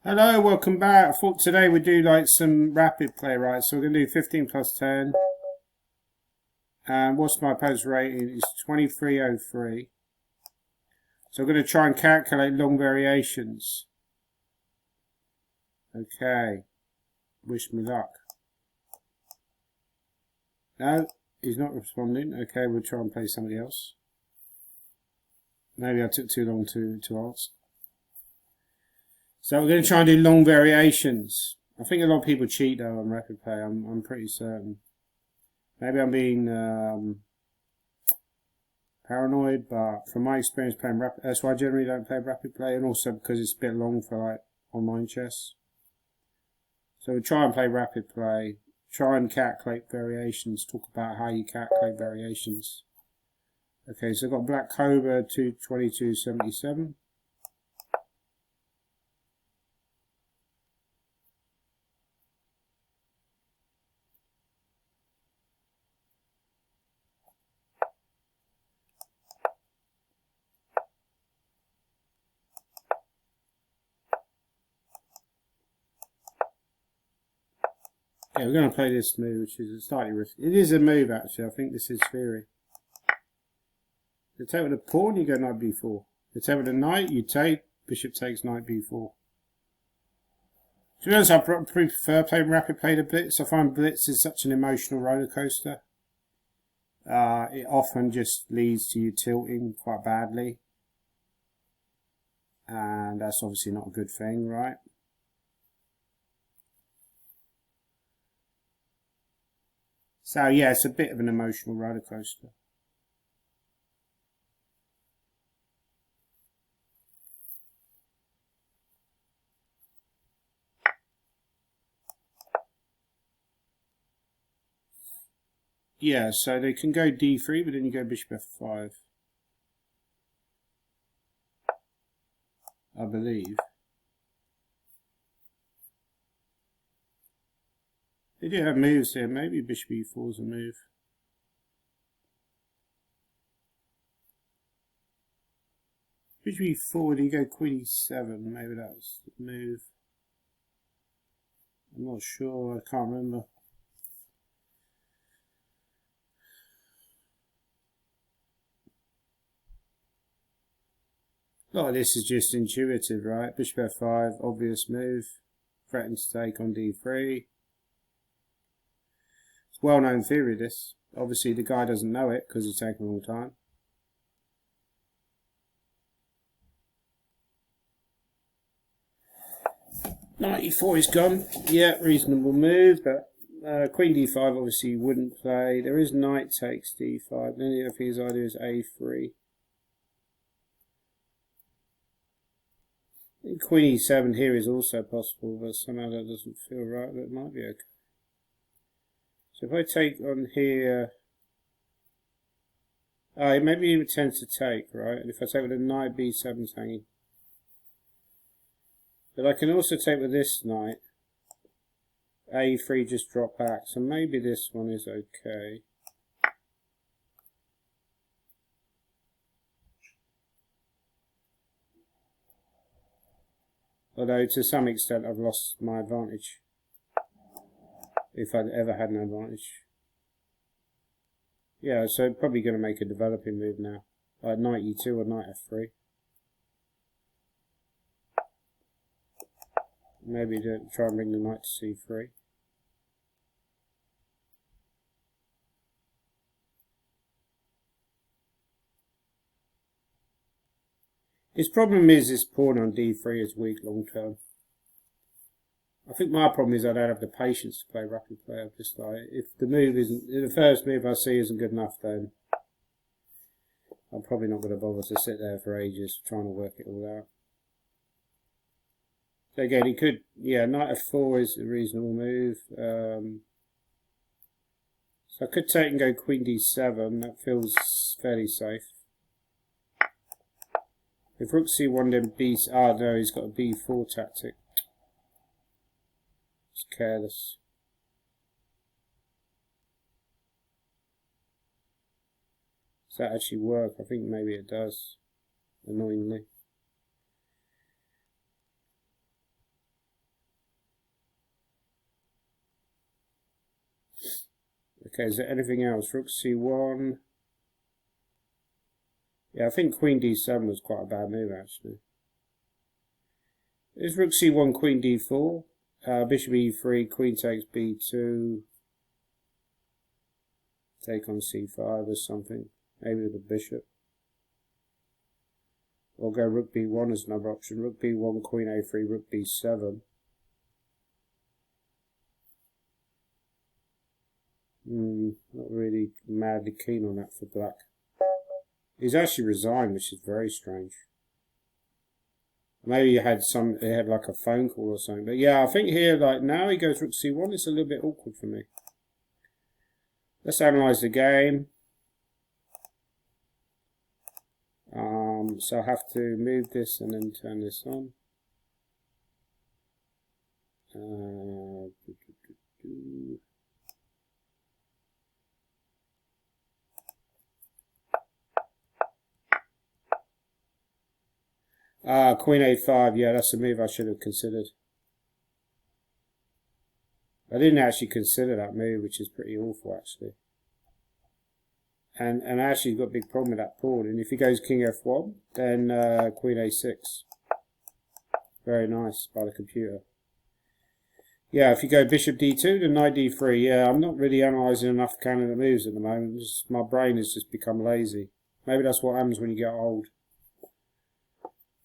Hello, welcome back. I thought today we'd do like some rapid play, right? So we're going to do 15 plus 10. And what's my opponent's rating? It's 2303. So I'm going to try and calculate long variations. Okay. Wish me luck. No, he's not responding. Okay, we'll try and play somebody else. Maybe I took too long to answer. So we're going to try and do long variations. I think a lot of people cheat though on rapid play. I'm pretty certain. Maybe I'm being paranoid, but from my experience playing rapid, that's why I generally don't play rapid play, and also because it's a bit long for like online chess. So we'll try and play rapid play, try and calculate variations, talk about how you calculate variations. Okay, so I've got Black Cobra to 2277. Okay, we're going to play this move, which is slightly risky. It is a move, actually. I think this is theory. You take with a pawn, you go knight b4. You take with a knight, you take, bishop takes knight b4. To be honest, I prefer playing rapid play to blitz. I find blitz is such an emotional roller coaster. It often just leads to you tilting quite badly. And that's obviously not a good thing, right? So yeah, it's a bit of an emotional roller coaster. Yeah, so they can go d3, but then you go bishop f5. I believe. They do have moves here. Maybe bishop e4 is a move. Bishop e4, do you go queen e7? Maybe that's the move. I'm not sure. I can't remember. A lot of this is just intuitive, right? Bishop f5, obvious move. Threaten to take on d3. It's well-known theory, this. Obviously, the guy doesn't know it because it's taken a long time. Knight e4 is gone. Yeah, reasonable move, but queen d5 obviously you wouldn't play. There is knight takes d5. Then the other thing his idea is a3. Queen e7 here is also possible, but somehow that doesn't feel right, but it might be okay. So if I take on here, maybe he would tend to take, right? And if I take with a knight b7 hanging. But I can also take with this knight. a3 just drop back, so maybe this one is okay. Although to some extent I've lost my advantage. If I'd ever had an advantage. Yeah, so probably going to make a developing move now. Like knight e2 or knight f3. Maybe to try and bring the knight to c3. His problem is this pawn on d3 is weak long term. I think my problem is I don't have the patience to play rapid play. I'm just like, if the move isn't, if the first move I see isn't good enough, then I'm probably not going to bother to sit there for ages trying to work it all out. So again, he could, yeah, knight f4 is a reasonable move. So I could take and go queen d7. That feels fairly safe. If rook c1 then b, no, he's got a b4 tactic. It's careless. Does that actually work? I think maybe it does, annoyingly. Okay, is there anything else? Rook c1. Yeah, I think queen d7 was quite a bad move, actually. Is rook c1, queen d4. Bishop e3, queen takes b2. Take on c5 or something. Maybe with the bishop. Or go rook b1 as another option. Rook b1, queen a3, rook b7. Not really madly keen on that for black. He's actually resigned, which is very strange. Maybe he had like a phone call or something. But yeah, I think here, like now he goes rook c1. It's a little bit awkward for me. Let's analyse the game. So I have to move this and then turn this on. Queen a5, yeah, that's a move I should have considered. I didn't actually consider that move, which is pretty awful, actually. And I actually got a big problem with that pawn. And if he goes king f1, then queen a6. Very nice by the computer. Yeah, if you go bishop d2, then knight d3. Yeah, I'm not really analysing enough candidate moves at the moment. My brain has just become lazy. Maybe that's what happens when you get old.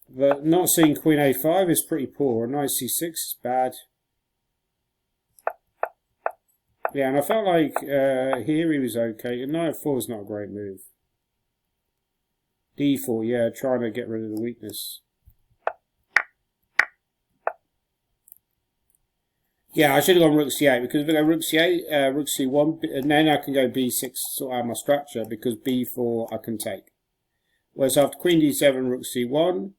But not seeing queen a5 is pretty poor. Knight c6 is bad. Yeah, and I felt like here he was okay. Knight f4 is not a great move. d4, yeah, trying to get rid of the weakness. Yeah, I should have gone rook c8 because if I go rook c8, rook c1, and then I can go b6 sort out my structure because b4 I can take. Whereas after queen d7, rook c1,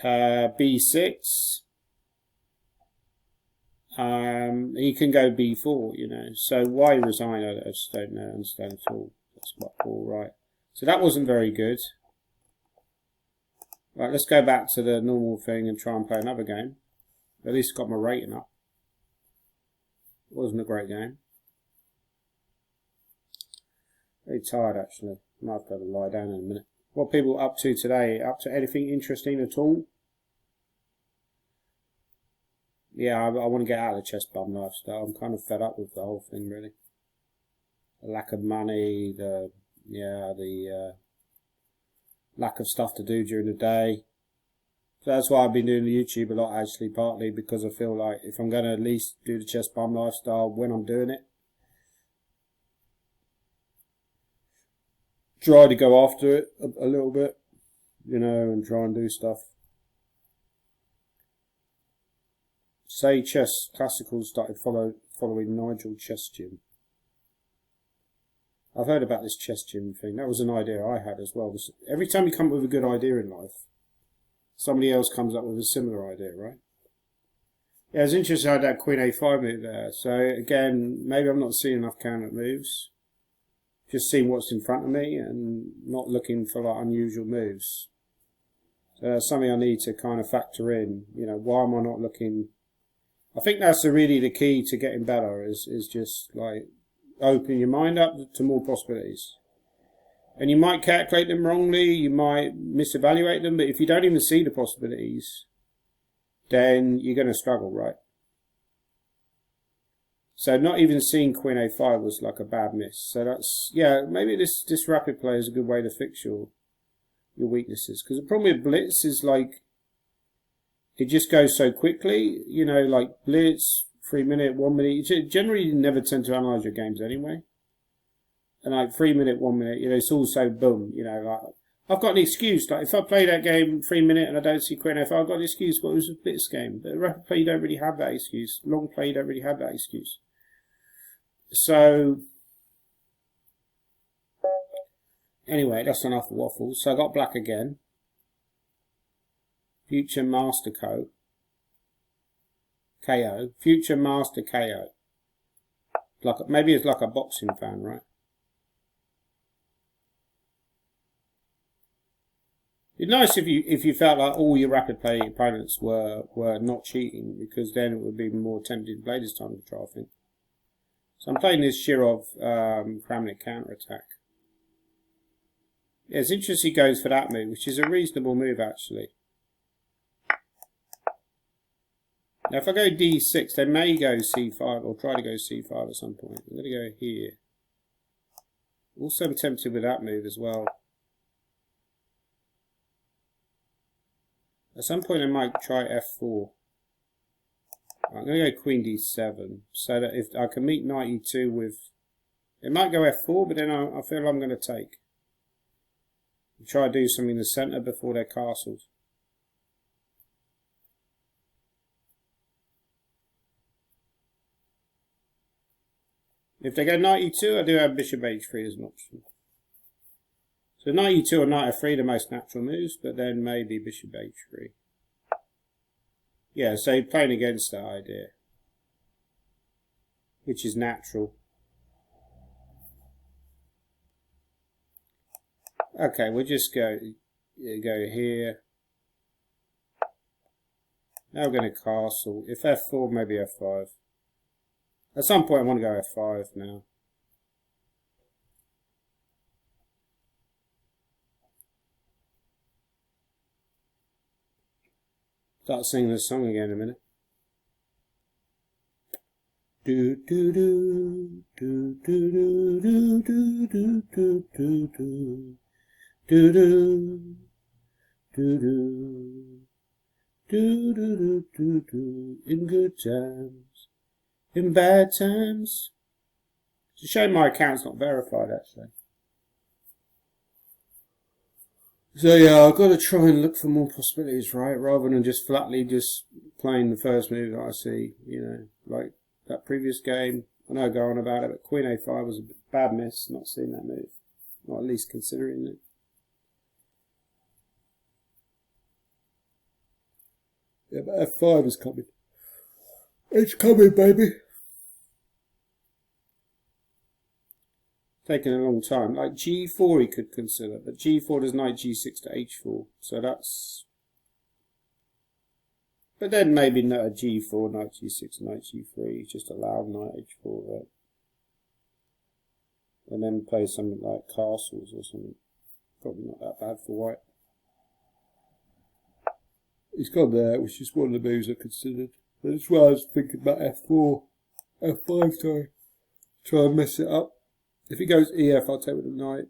b6. He can go b4, you know. So why resign? I just don't understand at all. That's quite poor, right? So that wasn't very good. Right, let's go back to the normal thing and try and play another game. At least got my rating up. It wasn't a great game. Very tired, actually. Might have to lie down in a minute. What are people up to today? Up to anything interesting at all? Yeah, I want to get out of the chess bum lifestyle. I'm kind of fed up with the whole thing, really. The lack of money, the lack of stuff to do during the day. So that's why I've been doing the YouTube a lot, actually, partly because I feel like if I'm going to at least do the chess bum lifestyle when I'm doing it, try to go after it a little bit, you know, and try and do stuff. Say Chess Classical started following Nigel Chess Gym. I've heard about this chess gym thing. That was an idea I had as well. Every time you come up with a good idea in life, somebody else comes up with a similar idea, right? Yeah, it's interesting how that queen a5 move there. So again, maybe I'm not seeing enough counter moves. Just seeing what's in front of me and not looking for like unusual moves. So that's something I need to kind of factor in. You know, why am I not looking? I think that's really the key to getting better is just like open your mind up to more possibilities. And you might calculate them wrongly, you might misevaluate them, but if you don't even see the possibilities, then you're going to struggle, right? So not even seeing queen a5 was like a bad miss. So that's, yeah, maybe this rapid play is a good way to fix your weaknesses. Because the problem with blitz is like, it just goes so quickly, you know, like blitz, 3 minute, 1 minute. You generally never tend to analyse your games anyway. And like 3 minute, 1 minute, you know, it's all so boom, you know, like I've got an excuse. Like if I play that game 3 minute and I don't see queen a5, I've got an excuse. But it was a blitz game. But rapid play, you don't really have that excuse. Long play, you don't really have that excuse. So anyway, that's enough waffles. So I got black again. Future Master KO. Future Master KO. Like maybe it's like a boxing fan, right? It'd be nice if you felt like all your rapid play opponents were not cheating, because then it would be more tempting to play this time of the trial, I think. So I'm playing this Shirov Kramnik counter-attack. Yeah, it's interesting he goes for that move, which is a reasonable move actually. Now if I go d6, they may go c5 or try to go c5 at some point. I'm going to go here. Also I'm tempted with that move as well. At some point I might try f4. I'm going to go queen d7, so that if I can meet knight e2 with... It might go f4, but then I feel I'm going to take. Try to do something in the centre before they're castled. If they go knight e2, I do have bishop h3 as an option. So knight e2 or knight f3 are the most natural moves, but then maybe bishop h3. Yeah, so playing against that idea, which is natural. Okay, we'll just go here. Now we're going to castle. If f4, maybe f5. At some point I want to go f5 now. Start singing this song again in a minute. Do do do do do do do do do do do do do do do do do. In good times, in bad times. It's a shame my account's not verified actually. So yeah, I've got to try and look for more possibilities, right? Rather than just flatly just playing the first move that I see, you know, like that previous game. I know I go on about it, but Queen A5 was a bad miss, not seeing that move. Not at least considering it. Yeah, but F5 is coming. It's coming, baby. Taking a long time. Like G4 he could consider, but G4 does knight G6 to H4, so that's... But then maybe not a G4, knight G6, knight G3, just allow knight H4, right? And then play something like castles or something. Probably not that bad for white. He's gone there, which is one of the moves I considered. That's why I was thinking about F4, F5 time. Try and mess it up. If he goes EF, I'll take with the knight.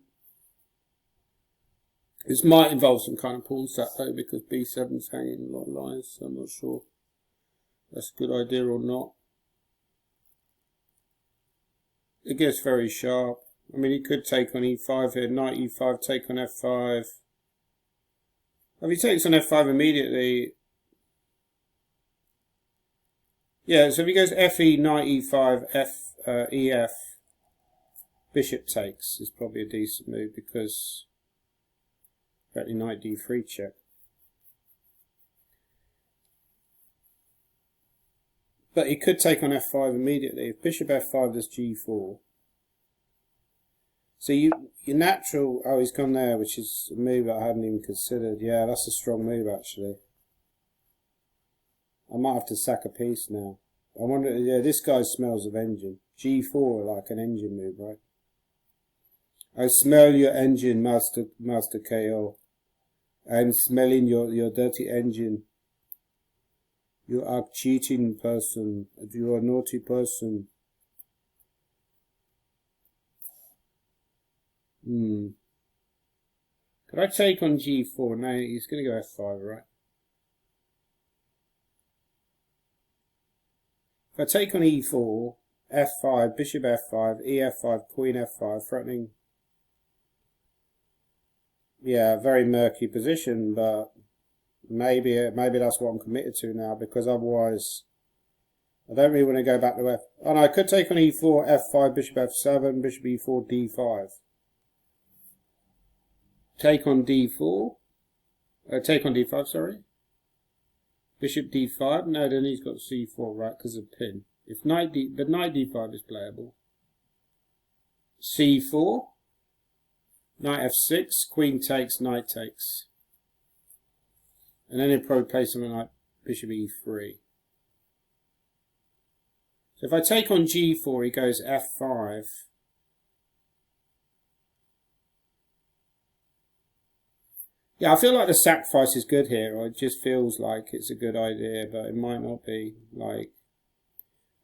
This might involve some kind of pawn set though, because B7's hanging a lot of lines, so I'm not sure that's a good idea or not. It gets very sharp. I mean, he could take on E5 here, knight E5, take on F5. If he takes on F5 immediately... Yeah, so if he goes FE, knight E5, EF, bishop takes is probably a decent move because apparently knight D3 check. But he could take on F5 immediately. If bishop F5 does G4. So your natural... Oh, he's gone there, which is a move I hadn't even considered. Yeah, that's a strong move actually. I might have to sack a piece now. I wonder... Yeah, this guy smells of engine. G4 like an engine move, right? I smell your engine, Master KO. I'm smelling your dirty engine. You are a cheating person. You are a naughty person. Could I take on G4? No, he's going to go F5, right? If I take on E4, F5, bishop F5, EF5, queen F5, threatening... Yeah, very murky position, but maybe that's what I'm committed to now, because otherwise I don't really want to go back to F. Oh no, I could take on E4, F5, bishop F7, bishop E4, D5. Take on D4. Take on D5, sorry. Bishop D5. No, then he's got C4, right, because of pin. If knight D5 is playable. C4. Knight F6, queen takes, knight takes. And then he'll probably play something like bishop E3. So if I take on g4, he goes f5. Yeah, I feel like the sacrifice is good here. It just feels like it's a good idea, but it might not be. Like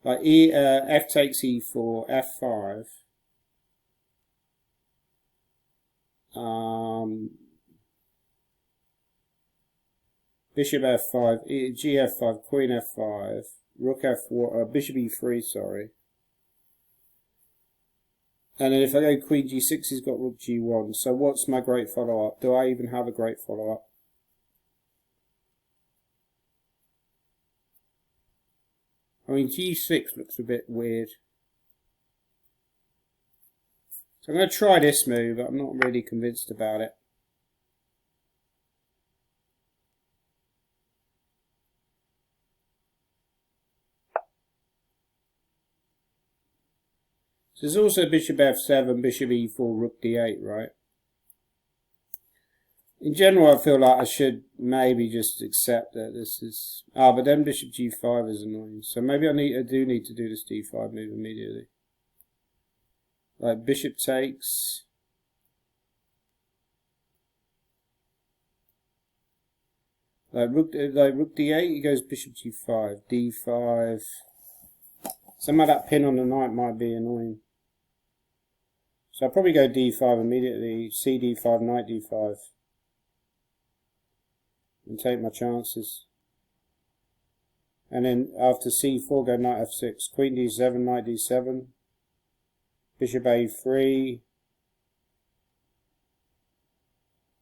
f takes e4, f5. Bishop f5, g f5, queen f5, rook f4, bishop e3, sorry. And then if I go queen g6, he's got rook g1. So what's my great follow-up? Do I even have a great follow-up? I mean, g6 looks a bit weird. So I'm going to try this move, but I'm not really convinced about it. So there's also bishop f7, bishop e4, rook d8, right? In general, I feel like I should maybe just accept that this is... but then bishop g5 is annoying. So maybe I do need to do this d5 move immediately. Like bishop takes... Like rook d8, he goes bishop g5, d5. Somehow that pin on the knight might be annoying. So I'll probably go d5 immediately, c d5, knight d5. And take my chances. And then after c4, go knight f6, queen d7, knight d7, bishop a3.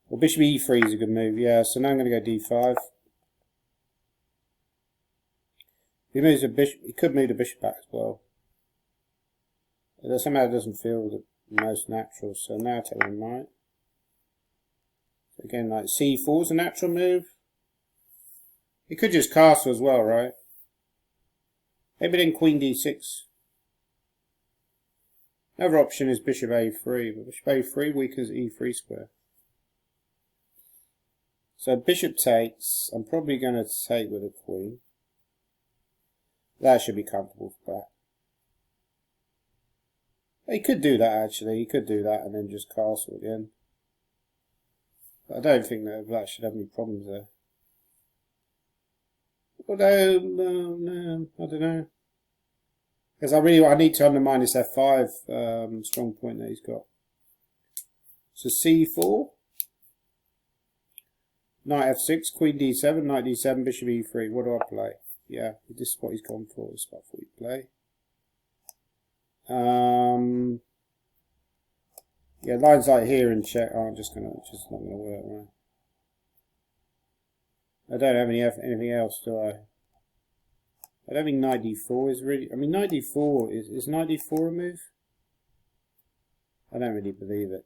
Well, bishop e3 is a good move, yeah. So now I'm going to go d5. If he moves a bishop, he could move the bishop back as well. But somehow it doesn't feel the most natural. So now I take the knight. So again, like c4 is a natural move. He could just castle as well, right? Maybe then queen d6. Another option is bishop a3, but bishop a3 weakens e3 square. So bishop takes. I'm probably going to take with a queen. That should be comfortable for black. He could do that actually. He could do that and then just castle at the end. But I don't think that black should have any problems there. Although, no, I don't know. Because I need to undermine this f5 strong point that he's got. So c4. Knight f6, queen d7, knight d7, bishop e3. What do I play? Yeah, this is what he's gone for. This is what I thought he'd play. Yeah, lines like here and check aren't just not gonna work, right? I don't have anything else, do I? I don't think knight d4 is really... I mean, knight d4... Is knight d4 a move? I don't really believe it.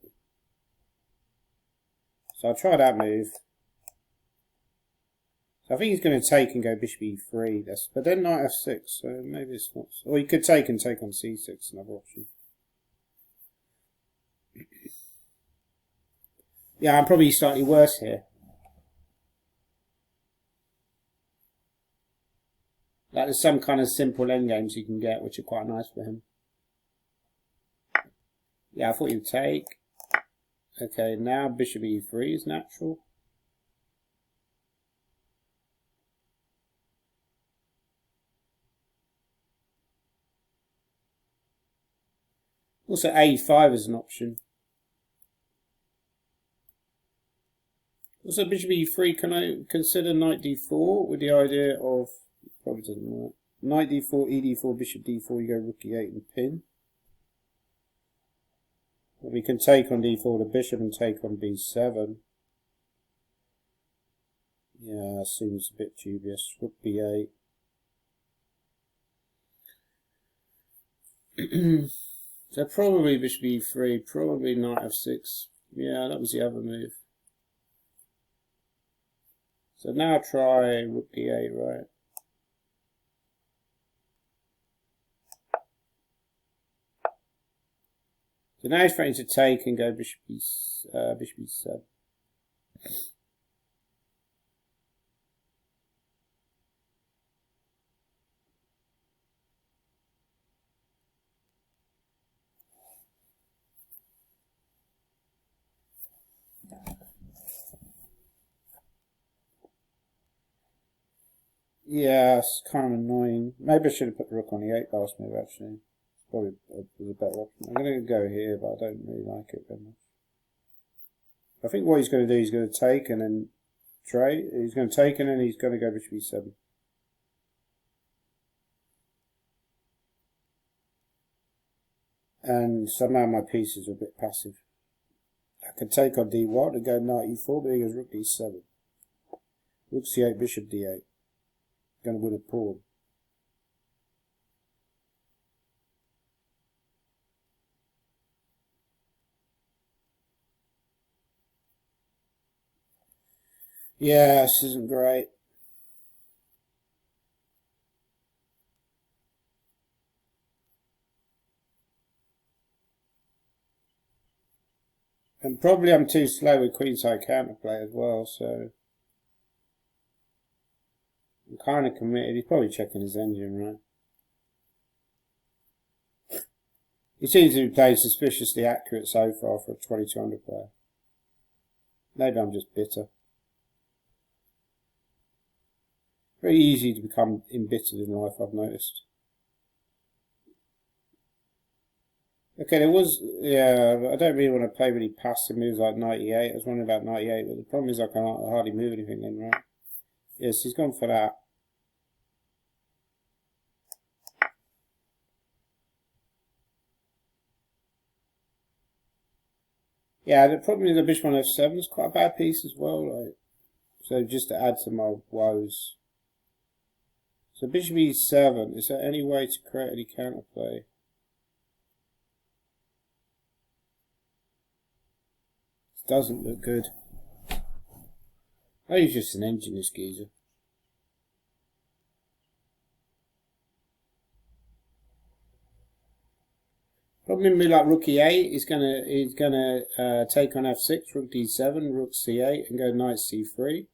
So I'll try that move. So I think he's going to take and go bishop e3. But then knight f6, so maybe it's not... Or he could take and take on c6, another option. Yeah, I'm probably slightly worse here. Like there's some kind of simple endgames you can get, which are quite nice for him. Yeah, I thought you'd take. Okay, now bishop e3 is natural. Also a5 is an option. Also bishop e3, can I consider knight d4 with the idea of... Probably doesn't work. Knight d4, e d4, bishop d4, you go rook e8 and pin. But we can take on d4 the bishop and take on b7. Yeah, seems a bit dubious. Rook b8. So probably bishop e3, probably knight f6. Yeah, that was the other move. So now try rook d8, right? So now he's threatening to take and go bishop e7. Yeah, it's kind of annoying. Maybe I should have put the rook on the 8 last move, actually. Probably was a better option. I'm going to go here, but I don't really like it very much. I think what he's going to do, he's going to take and then trade. He's going to take and then he's going to go bishop e7. And somehow my pieces are a bit passive. I could take on d1 and go knight e4, but he goes rook d7. Rook c8, bishop d8. Going to win a pawn. Yeah, this isn't great. And probably I'm too slow with queenside counterplay as well, so I'm kind of committed. He's probably checking his engine, right? He seems to be playing suspiciously accurate so far for a 2200 player. Maybe I'm just bitter. Very easy to become embittered in life, I've noticed. Okay, there was, yeah, I don't really want to play really passive moves like 98. I was wondering about 98, but the problem is I can't hardly move anything then, right? Yes, he's gone for that. Yeah, the problem is the bishop on f7 is quite a bad piece as well, like. So just to add to my woes. So bishop e7, is there any way to create any counterplay? It doesn't look good. Oh, he's just an engine, this geezer. Problem with like rook e8 is gonna take on f6, rook d7, rook c8, and go knight c3.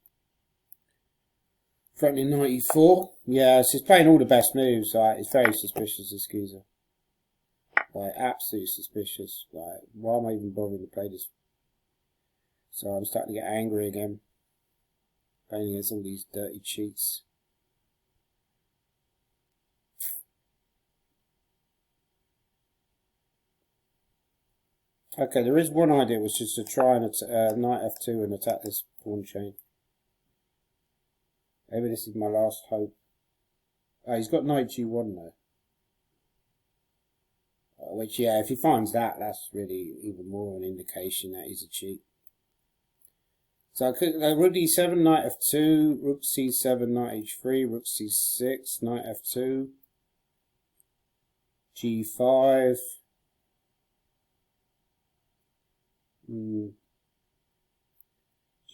Threatening knight e4. Yeah, so he's playing all the best moves. Like, it's very suspicious, this geezer. Like, absolutely suspicious. Like, why am I even bothering to play this? So I'm starting to get angry again. Playing against all these dirty cheats. Okay, there is one idea, which is to try and knight f2 and attack this pawn chain. Maybe this is my last hope. Oh, he's got knight g1 though. Which, yeah, if he finds that, that's really even more an indication that he's a cheat. So I could go rook d7, knight f2, rook c7, knight h3, rook c6, knight f2, g5.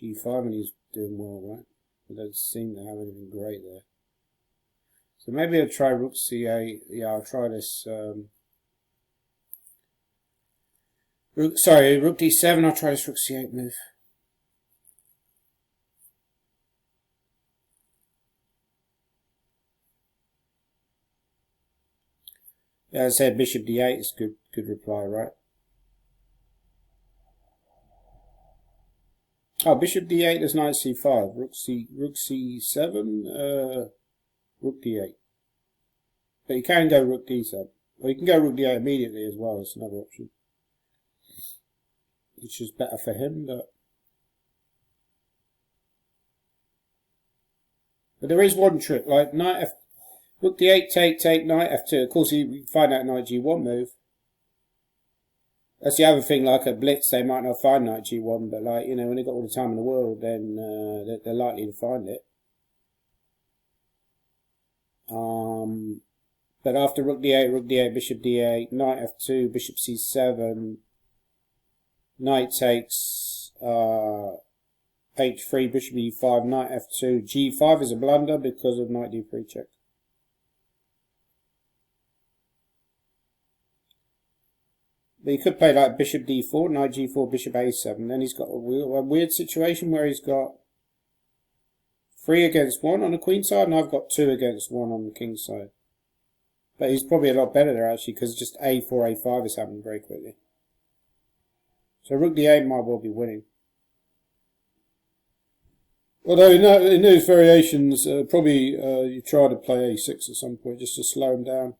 G5, and he's doing well, right? I don't seem to have anything great there. So maybe I'll try rook c8. Yeah, I'll try this. Rook d7. I'll try this rook c8 move. Yeah, as I said, bishop d8 is good reply, right? Oh, bishop d8 is knight c5. Rook c7. Rook d8. But you can go rook d7. Or you can go rook d8 immediately as well. It's another option. Which is better for him, but there is one trick, like rook d8, take, knight f2. Of course, you find out knight g1 move. That's the other thing, like at blitz, they might not find knight g1, but like, you know, when they've got all the time in the world, then they're likely to find it. But after rook d8, bishop d8, knight f2, bishop c7, knight takes h3, bishop e5, knight f2, g5 is a blunder because of knight d3 check. But he could play like bishop d4, knight g4, bishop a7. Then he's got a weird situation where he's got 3 against 1 on the queen side, and I've got 2 against 1 on the king side. But he's probably a lot better there actually, because just a4, a5 is happening very quickly. So rook d8 might well be winning. Although in those variations, probably you try to play a6 at some point just to slow him down.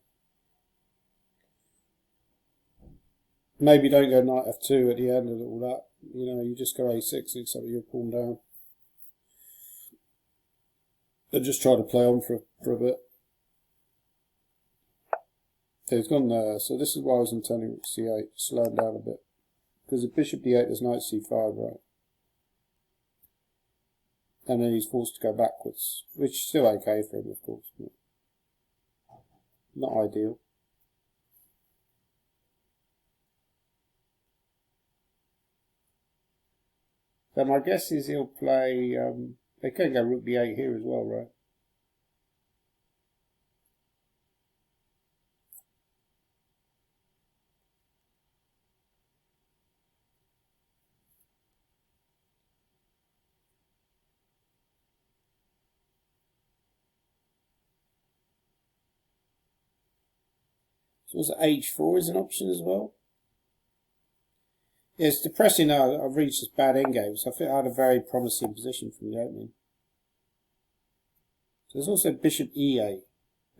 Maybe don't go knight f2 at the end of all that. You know, you just go a6 except you're pawn down. But just try to play on for a bit. Okay, he's gone there. So this is why I was intending rook c8, slow him down a bit. Because if bishop d8, there's knight c5, right? And then he's forced to go backwards, which is still okay for him, of course. Not ideal. So my guess is he'll play, they can go rook b8 here as well, right? So was h4 is an option as well? Yeah, it's depressing that I've reached this bad endgame, so I think I had a very promising position from the opening. So there's also bishop e8.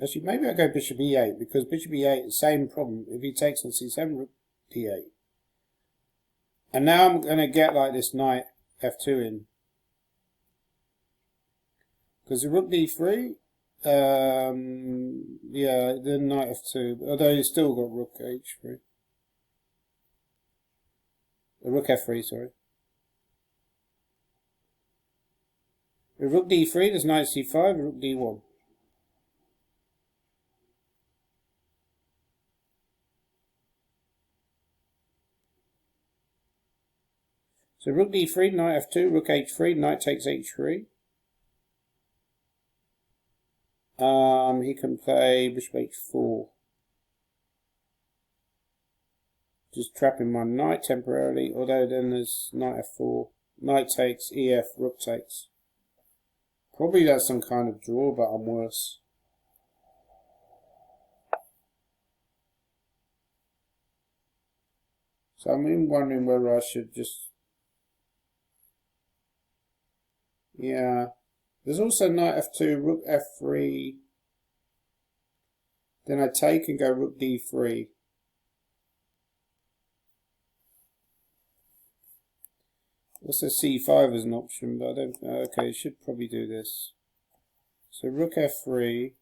Actually, maybe I go bishop e8, because bishop e8 is the same problem. If he takes on c7, rook d8. And now I'm going to get like this knight f2 in. Because the rook d3, yeah, then knight f2, although he's still got rook h3. Rook f3, sorry. With rook d3, there's knight c5, rook d1. So rook d3, knight f2, rook h3, knight takes h3. He can play bishop h4. Just trapping my knight temporarily, although then there's knight f4, knight takes, ef, rook takes. Probably that's some kind of draw, but I'm worse. So I'm wondering whether I should just... Yeah. There's also knight f2, rook f3. Then I take and go rook d3. Also c5 is an option, but I don't... Okay, should probably do this. So rook f3.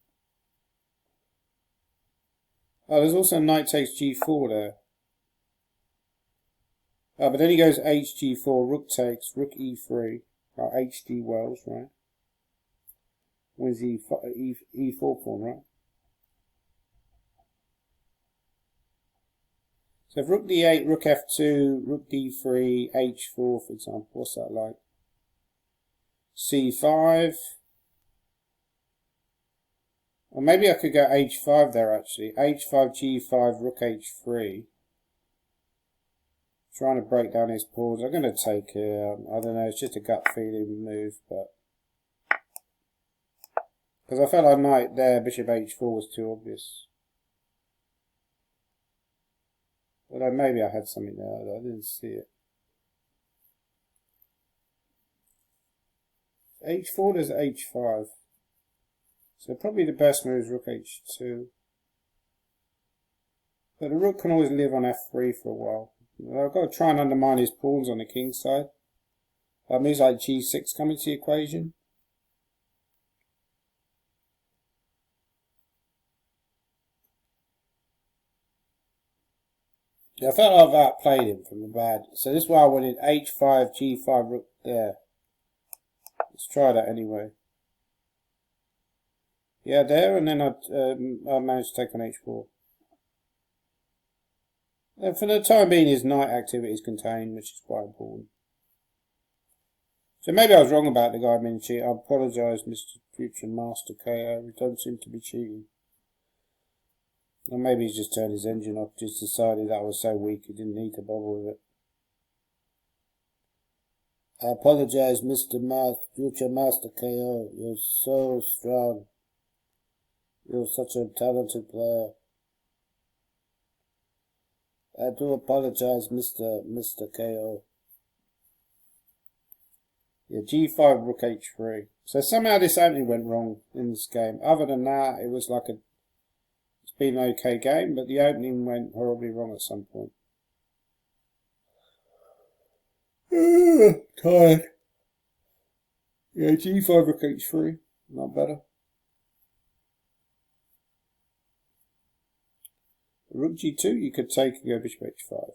Oh, there's also knight takes g4 there. Oh, but then he goes hg4, rook takes, rook e3. Oh, hd Wells, right? Where's e4 pawn, right? So if rook d8, rook f2, rook d3, h4, for example, what's that like? c5. Or maybe I could go h5 there actually. h5, g5, rook h3. Trying to break down his pawns. I'm going to take here. I don't know, it's just a gut feeling move, but... Because I felt like knight there, bishop h4 was too obvious. Although maybe I had something there, I didn't see it. h4 does h5. So probably the best move is rook h2. But the rook can always live on f3 for a while. I've got to try and undermine his pawns on the king's side. Moves like g6 come into the equation. Yeah, I felt I've outplayed him from the bad. So this is why I wanted h5, g5, rook there. Let's try that anyway. Yeah, there, and then I managed to take on h4. And for the time being, his knight activity is contained, which is quite important. So maybe I was wrong about the guy being cheating. I apologise, Mr. Future Master KO. He don't seem to be cheating. Or maybe he's just turned his engine off, just decided that was so weak he didn't need to bother with it. I apologise, Mr. Future Master KO. You're so strong. You're such a talented player. I do apologise, Mr. KO. Yeah, g5, rook h3. So somehow this opening went wrong in this game. Other than that, it was like it's been an okay game, but the opening went horribly wrong at some point. Tired. Yeah, g5, rook h3. Not better. Rook g2, you could take and go bishop h5.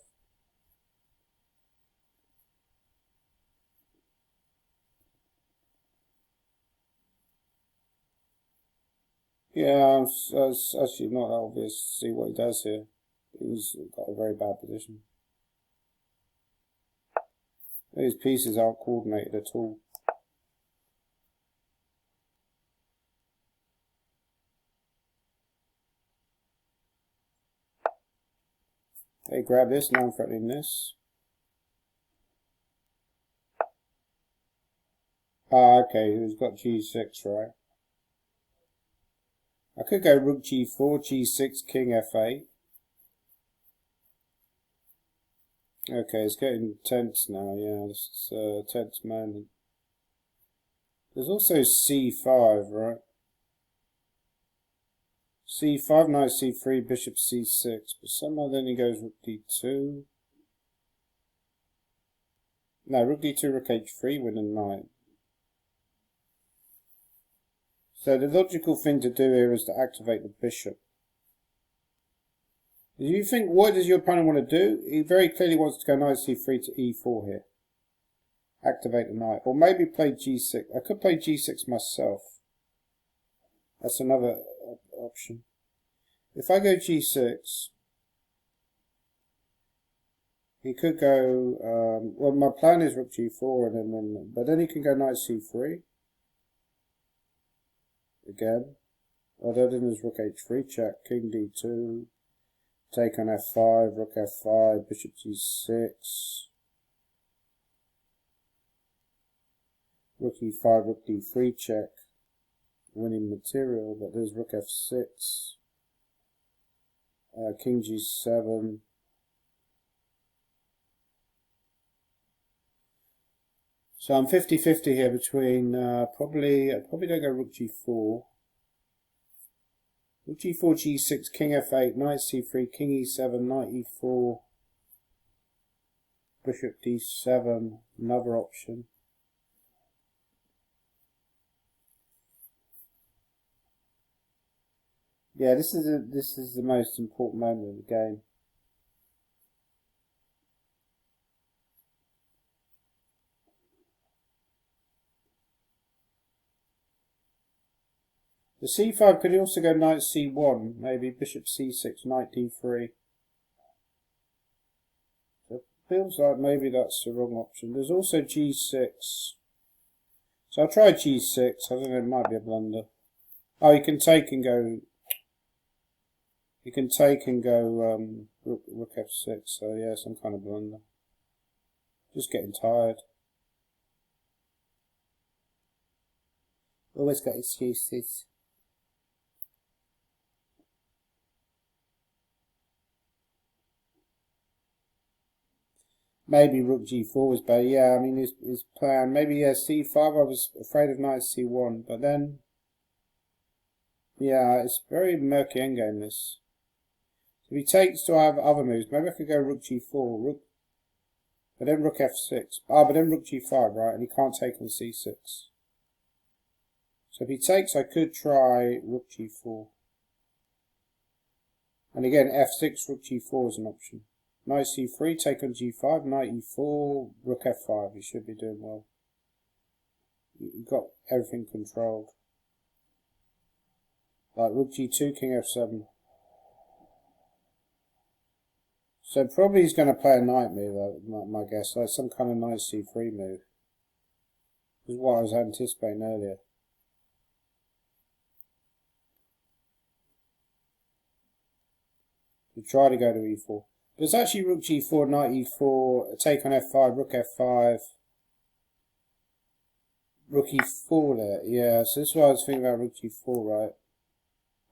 Yeah, it's actually not obvious to see what he does here. He's got a very bad position. These pieces aren't coordinated at all. They grab this, now I'm threatening this. Ah, okay, he's got g6, right? I could go rook g4, g6, king f8. Okay, it's getting tense now, yeah, this is a tense moment. There's also c5, right? c5, knight c3, bishop c6, but somehow then he goes rook d2. No, rook d2, rook h3, win a knight. So the logical thing to do here is to activate the bishop. Do you think, what does your opponent want to do? He very clearly wants to go knight c3 to e4 here. Activate the knight. Or maybe play g6. I could play g6 myself. That's another option. If I go g6, he could go, well, my plan is rook g4, and then, but then he can go knight c3. Again. Although then there's rook h3, check, king d2, take on f5, rook f5, bishop g6, rook e5, rook d3, check, winning material, but there's rook f6, king g7, so I'm 50-50 here between, I probably don't go rook g4, rook g4, g6, king f8, knight c3, king e7, knight e4, bishop d7, another option. Yeah, this is the most important moment of the game. The c5 could also go knight c1, maybe bishop c6, knight d3. So it feels like maybe that's the wrong option. There's also g6. So I'll try g6. I don't know, it might be a blunder. Oh, you can take and go. You can take and go rook f6. So yeah, some kind of blunder. Just getting tired. Always got excuses. Maybe rook g4 was better. Yeah, I mean his plan. Maybe yeah, c5. I was afraid of knight c1, but then yeah, it's very murky endgame this. If he takes, to have other moves? Maybe I could go rook g4, rook, but then rook f6. Ah, but then rook g5, right? And he can't take on c6. So if he takes, I could try rook g4. And again, f6, rook g4 is an option. Knight c3, take on g5, knight e4, rook f5. You should be doing well. You've got everything controlled. Like rook g2, king f7. So probably he's going to play a knight move, my guess. Like some kind of knight c3 move. This is what I was anticipating earlier. To try to go to e4. But it's actually rook g4, knight e4, take on f5, rook f5, rook e4 there. Yeah, so this is what I was thinking about rook g4, right?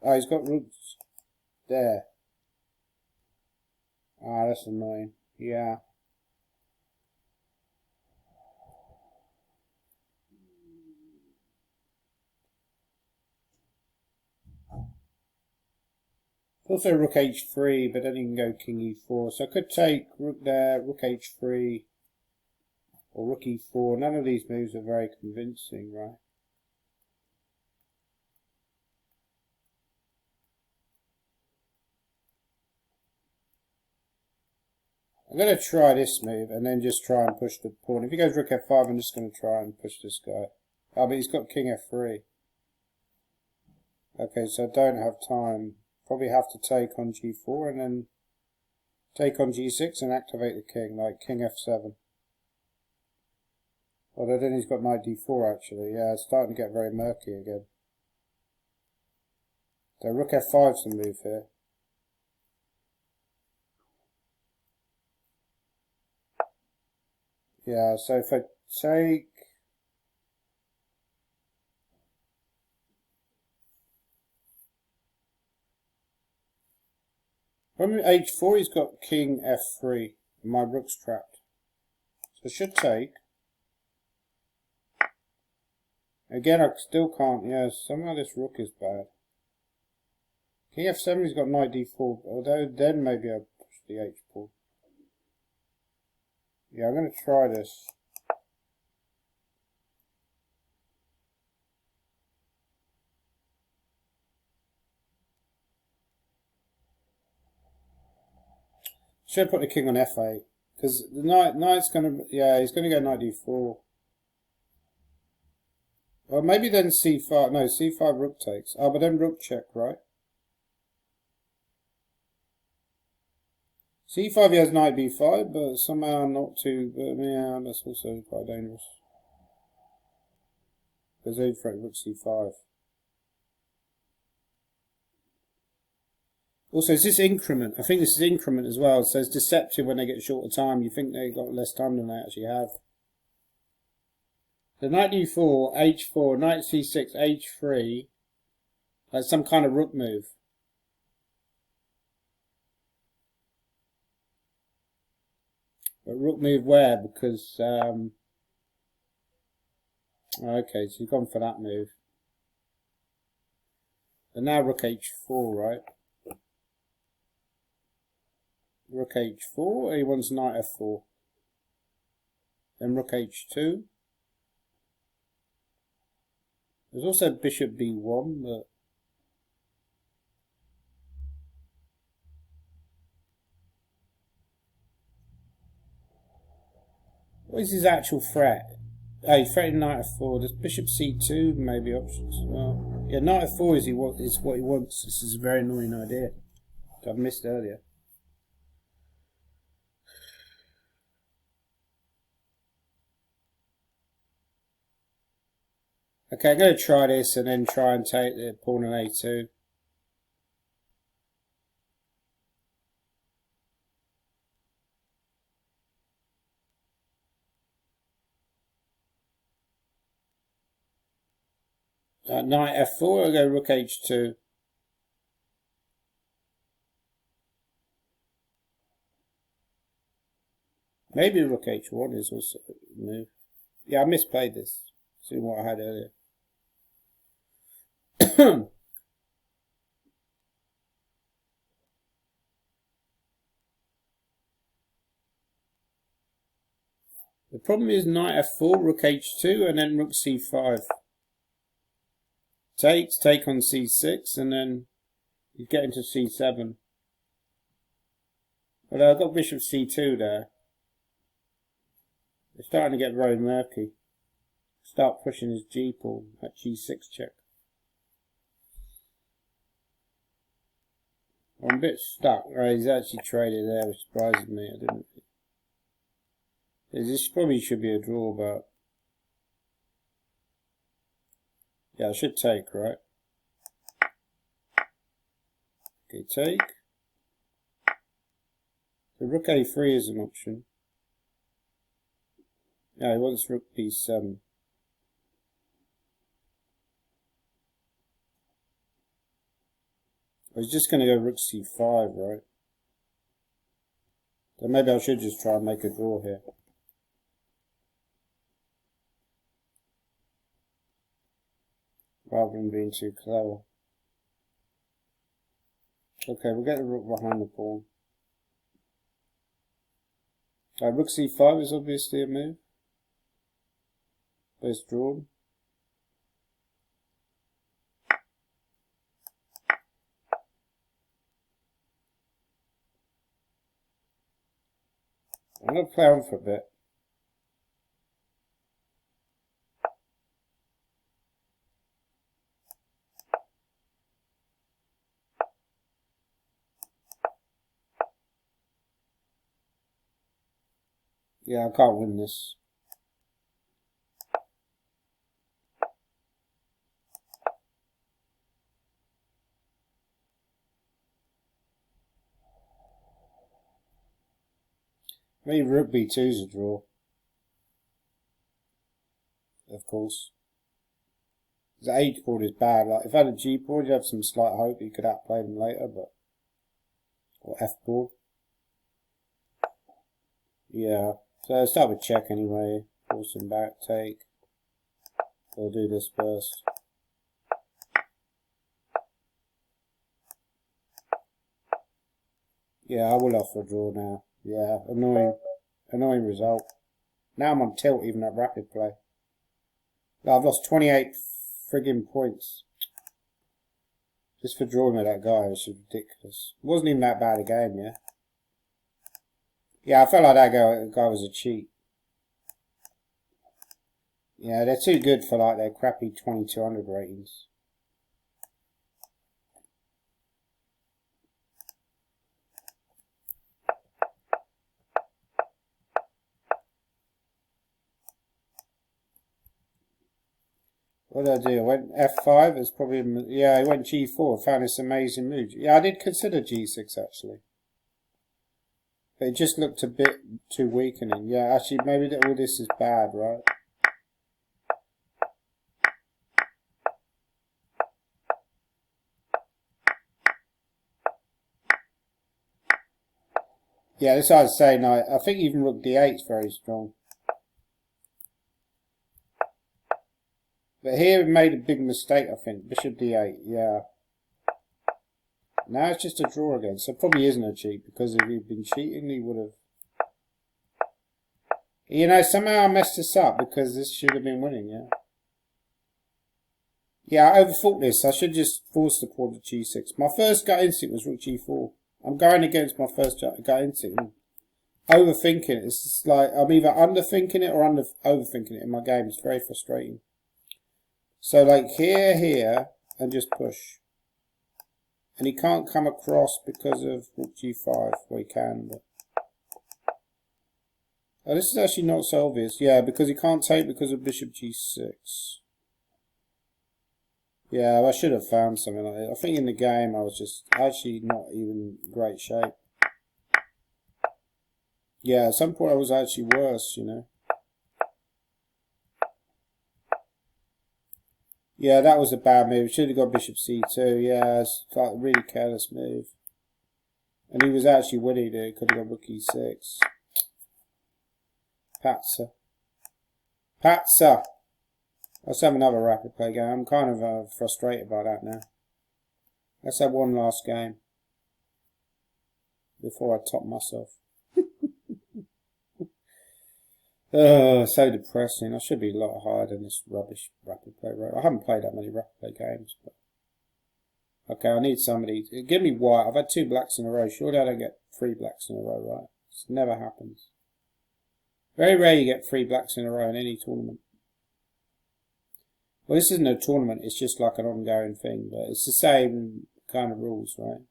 Oh, he's got rooks there. Ah, that's annoying. Yeah. Also rook h3, but then you can go king e4. So I could take rook there, rook h3, or rook e4. None of these moves are very convincing, right? I'm going to try this move and then just try and push the pawn. If he goes rook f5, I'm just going to try and push this guy. Oh, but he's got king f3. Okay, so I don't have time. Probably have to take on g4 and then take on g6 and activate the king, like king f7. Although then he's got knight d4 actually. Yeah, it's starting to get very murky again. So rook f5's the move here. Yeah, so if I take... From h4 he's got king f3. And my rook's trapped. So I should take. Again, I still can't. Yeah, somehow this rook is bad. King f7 he's got knight d4. Although then maybe I'll push the h pawn. Yeah, I'm going to try this. Should put the king on f8 because the knight's going to, yeah, he's going to go knight d4. Well, maybe then c5. No, c5 rook takes. Oh, but then rook check, right? c5 he has knight b5, but somehow not too. But yeah, that's also quite dangerous. There's a threat rook c5. Also, is this increment? I think this is increment as well. So it's deceptive when they get shorter time. You think they've got less time than they actually have. So knight d4, h4, knight c6, h3. That's some kind of rook move. But rook move where? Because okay, so you've gone for that move. And now rook h4, right? Rook h4, he wants knight f4. Then rook h2. There's also bishop b1, but... What is his actual threat? Oh, he's threatening knight f4. There's bishop c2, maybe options as well. Yeah, knight f4 is what he wants. This is a very annoying idea that I've missed earlier. Okay, I'm going to try this and then try and take the pawn on a2. Knight f4, I'll go rook h2. Maybe rook h1 is also a move. Yeah, I misplayed this. Seeing what I had earlier. The problem is knight f4, rook h2, and then rook c5. Take on c6, and then you get into c7. Although I've got bishop c2 there. It's starting to get very murky. Start pushing his g pawn at g6 check. I'm a bit stuck. Right, he's actually traded there, which surprises me. I didn't. This probably should be a draw, but yeah, I should take, right? Okay, take. The rook a3 is an option. Yeah, he wants rook b7. I was just going to go rook c5, right? So maybe I should just try and make a draw here. Rather than being too clever. Okay, we'll get the rook behind the pawn. Rook c5 is obviously a move. But it's drawn. I'm going to play on for a bit. Yeah, I can't win this. Maybe rook b2 is a draw. Of course. The h board is bad. Like if I had a g board, you'd have some slight hope you could outplay them later, but or f board. Yeah. So I'll start with check anyway. Force him back, take. We'll do this first. Yeah, I will offer a draw now. Yeah, annoying result. Now I'm on tilt even at rapid play. I've lost 28 friggin' points. Just for drawing with that guy, which is ridiculous. It wasn't even that bad a game, yeah? Yeah, I felt like that guy was a cheat. Yeah, they're too good for like their crappy 2200 ratings. What did I do? I went f5. It's probably, yeah, I went g4. Found this amazing move. Yeah, I did consider g6 actually. But it just looked a bit too weakening. Yeah, actually, maybe all this is bad, right? Yeah, that's what I was saying. I think even rook d8 is very strong. But here we made a big mistake, I think. Bishop d8, yeah. Now it's just a draw again. So it probably isn't a cheat, because if he'd been cheating, he would have... You know, somehow I messed this up, because this should have been winning, yeah. Yeah, I overthought this. I should just force the pawn to g6. My first gut instinct was rook g4. I'm going against my first gut instinct. Overthinking it. It's just like, I'm either underthinking it or overthinking it in my game. It's very frustrating. So like here, and just push. And he can't come across because of rook g5. Well, he can, but... Oh, this is actually not so obvious. Yeah, because he can't take because of bishop g6. Yeah, I should have found something like that. I think in the game I was just actually not even in great shape. Yeah, at some point I was actually worse, you know. Yeah, that was a bad move. Should have got bishop c2. Yeah, it's like a really careless move. And he was actually winning there. Could have got rook e6. Patzer. Patzer! Let's have another rapid play game. I'm kind of frustrated by that now. Let's have one last game. Before I top myself. So depressing. I should be a lot higher than this rubbish rapid play rate. I haven't played that many rapid play games. But... Okay, I need somebody. Give me white. I've had 2 blacks in a row. Surely I don't get 3 blacks in a row, right? This never happens. Very rare you get 3 blacks in a row in any tournament. Well, this isn't a tournament. It's just like an ongoing thing. But it's the same kind of rules, right?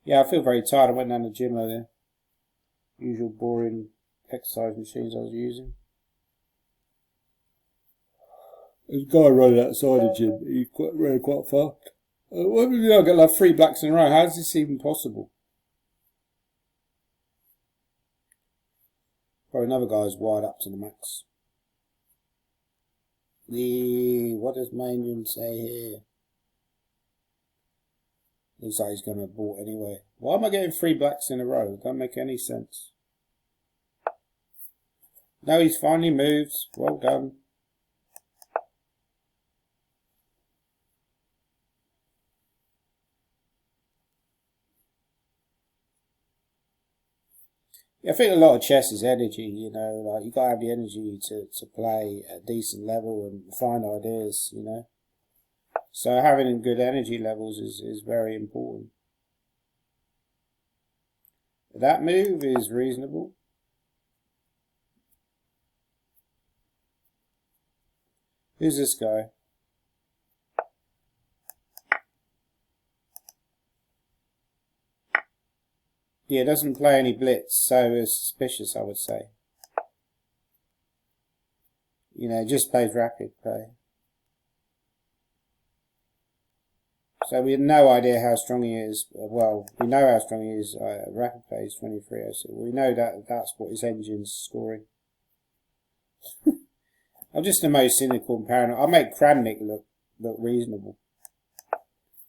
Yeah, I feel very tired. I went down the gym earlier. Usual boring exercise machines I was using. There's a guy running outside the gym. He ran quite far. Why did I get like 3 blacks in a row? How is this even possible? Probably another guy's wired up to the max. What does Manion say here? Looks like he's going to abort anyway. Why am I getting 3 blacks in a row? It don't make any sense. No, he's finally moved. Well done. I think a lot of chess is energy, you know, like you gotta have the energy to play at a decent level and find ideas, you know. So having good energy levels is very important. That move is reasonable. Who's this guy? Yeah, doesn't play any blitz, so it's suspicious, I would say. You know, just plays rapid play. So we have no idea how strong he is. Well, we know how strong he is. Rapid play is 23. So we know that that's what his engine's scoring. I'm just the most cynical and paranoid. I'll make Kramnik look reasonable.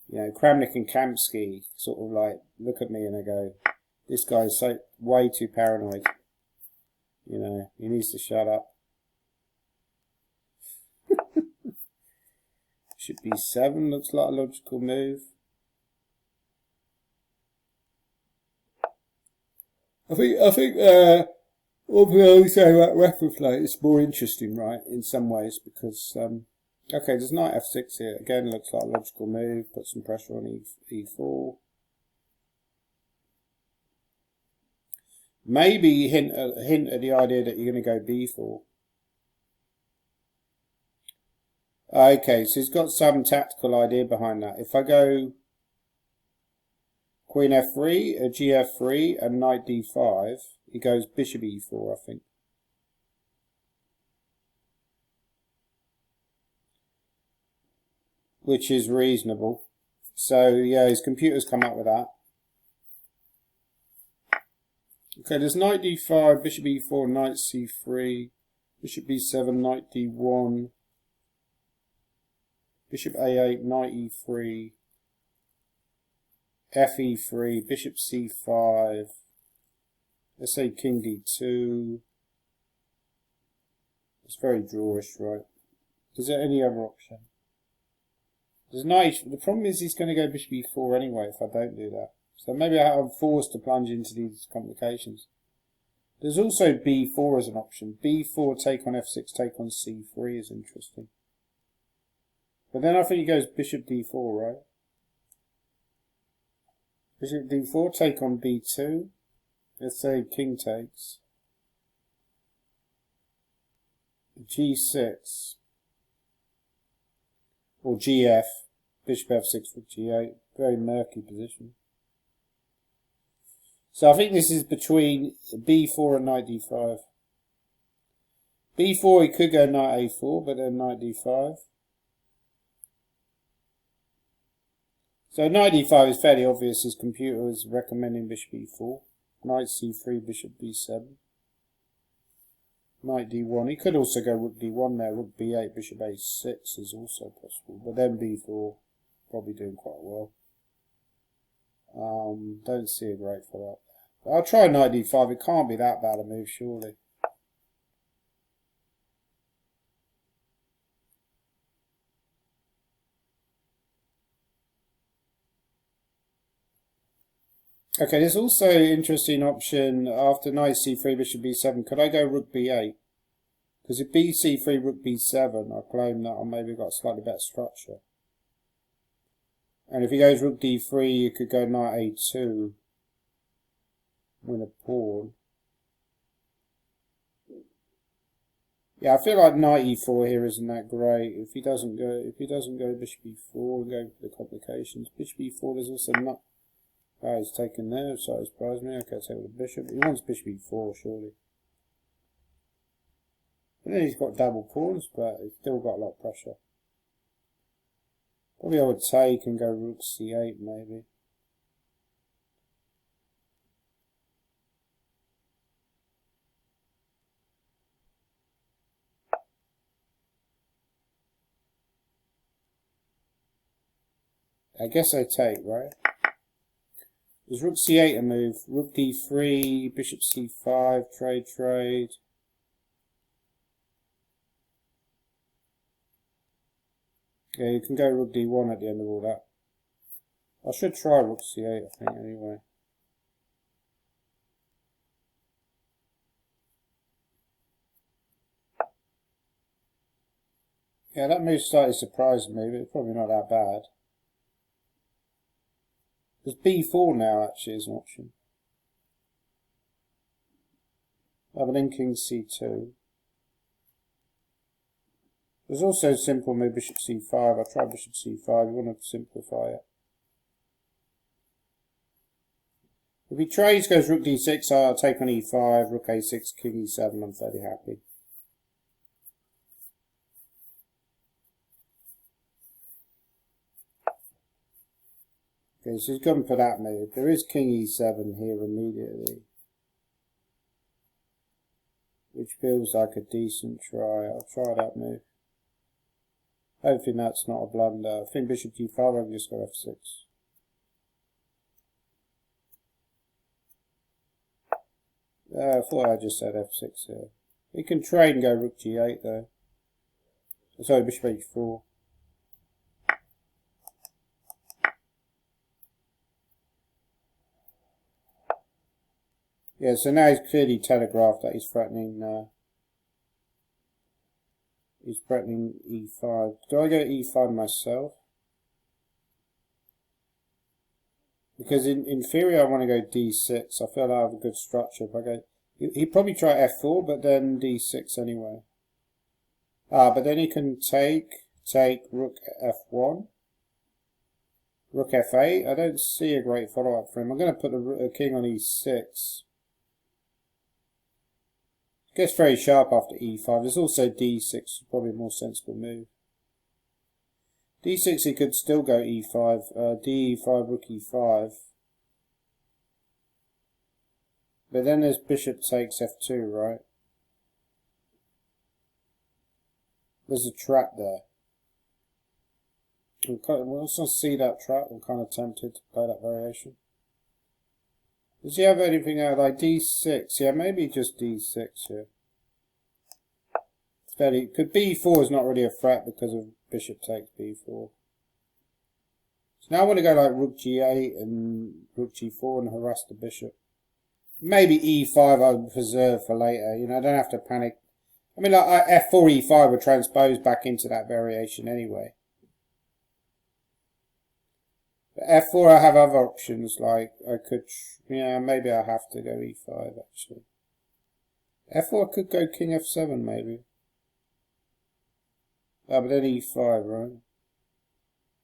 You know, Kramnik and Kamsky sort of like look at me and they go, this guy's so way too paranoid. You know, he needs to shut up. Should be 7, looks like a logical move. I think what we always say about rapid play is more interesting, right, in some ways, because okay, there's knight f6 here. Again, looks like a logical move. Put some pressure on e4. Maybe hint at the idea that you're going to go b4. Okay, so he's got some tactical idea behind that. If I go queen f3, a gf3, and knight d5, he goes bishop e4, I think. Which is reasonable. So, yeah, his computer's come up with that. Okay, there's knight d5, bishop e4, knight c3, bishop b7, knight d1, bishop a8, knight e3, fe3, bishop c5, let's say king d2. It's very drawish, right? Is there any other option? There's knight. The problem is he's going to go bishop e4 anyway if I don't do that. So maybe I'm forced to plunge into these complications. There's also b4 as an option. b4 take on f6, take on c3 is interesting. But then I think he goes bishop d4, right? Bishop d4, take on b2. Let's say king takes. g6. Or gf. Bishop f6 for g8. Very murky position. So I think this is between b4 and knight d5. b4 he could go knight a4, but then knight d5. So knight d5 is fairly obvious. His computer is recommending bishop e4. Knight c3, bishop b7. Knight d1. He could also go rook d1 there. Rook b8, bishop a6 is also possible. But then b4, probably doing quite well. Don't see a great follow-up there. But I'll try knight d5. It can't be that bad a move, surely. Okay, there's also an interesting option after knight c3, bishop b7. Could I go rook b8? Because if bc3, rook b7, I claim that I maybe got a slightly better structure. And if he goes rook d3, you could go knight a2, win a pawn. Yeah, I feel like knight e4 here isn't that great. If he doesn't go bishop e4 and go for the complications, bishop e4 there's also not. Oh, he's taken there, so it surprised me. Okay, take with the bishop. He wants bishop e4, surely. And then he's got double pawns, but he's still got a lot of pressure. Probably I would take and go rook c8, maybe. I guess I take, right? There's rook c8 a move, rook d3, bishop c5, trade. Yeah, you can go rook d1 at the end of all that. I should try rook c8, I think, anyway. Yeah, that move slightly surprised me, but it's probably not that bad. There's b4 now actually as an option. Oh, but then king c2. There's also a simple move bishop c5. I'll try bishop c5. You want to simplify it. If he trades, goes rook d6, I'll take on e5, rook a6, king e7, I'm fairly happy. Okay, so he's gone for that move. There is king e7 here immediately, which feels like a decent try. I'll try that move. Hopefully that's not a blunder. I think bishop g5, I can just go f6. I thought I just said f6 here. He can trade and go rook g8 though. Sorry, bishop h4. Yeah, so now he's clearly telegraphed that he's threatening e5. Do I go e5 myself? Because in theory I want to go d6. I feel I have a good structure. If I go, he'd probably try f4, but then d6 anyway. But then he can take rook f1, rook f8. I don't see a great follow-up for him. I'm going to put the king on e6. Gets very sharp after e5. There's also d6, probably a more sensible move. d6 he could still go e5, d5, rook e5. But then there's bishop takes f2, right? There's a trap there. We also see that trap. I'm kind of tempted to play that variation. Does he have anything out like d6? Yeah, maybe just d6 here. It's fairly, because b4 is not really a threat because of bishop takes b4. So now I want to go like rook g8 and rook g4 and harass the bishop. Maybe e5 I'll preserve for later. You know, I don't have to panic. I mean, like f4, e5 would transpose back into that variation anyway. But f4 I have other options, like I could, yeah, maybe I have to go e5 actually. f4 I could go king f7 maybe. Oh, but then e5, right?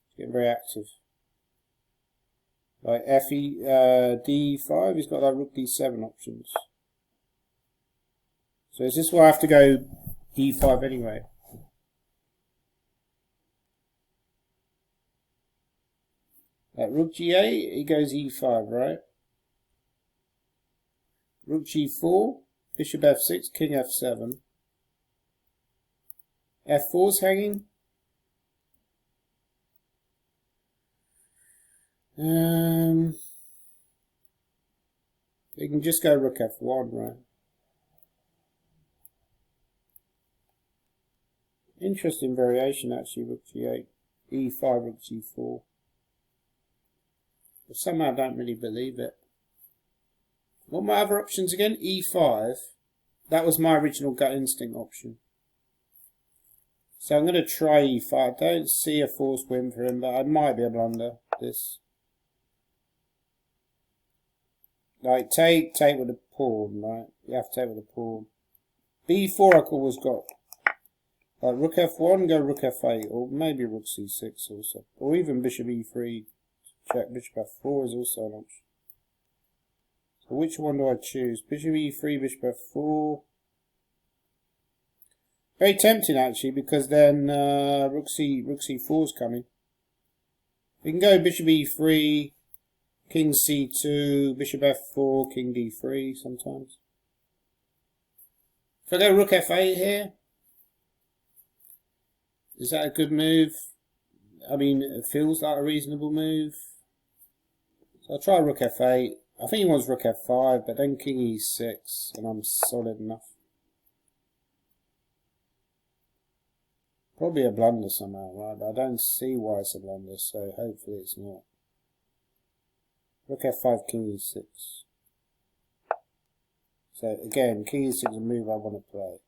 It's getting very active. Like d5, he's got like rook d7 options. So is this why I have to go e5 anyway? Like rook g8, he goes e5, right? Rook g4, bishop f6, king f7. f4's hanging. You can just go rook f1, right? Interesting variation actually, rook g8, e5, rook g4. But somehow I don't really believe it. What are my other options again? e5. That was my original gut instinct option. So I'm going to try e5. I don't see a forced win for him, but I might be a blunder this. Like, take with the pawn, right? You have to take with the pawn. b4 I've always got. Like, rook f1, go rook f8, or maybe rook c6 also. Or even bishop e3, check bishop f4 is also an option. So which one do I choose? Bishop e3, bishop f4. Very tempting actually, because then rook c4 is coming. We can go bishop e3, king c2, bishop f4, king d3 sometimes. If I go rook f8 here, is that a good move? I mean, it feels like a reasonable move. So I'll try rook f8. I think he wants rook f5, but then king e6, and I'm solid enough. Probably a blunder somehow, right? I don't see why it's a blunder, so hopefully it's not. Rook f5, king e6. So again, king e6 is a move I want to play.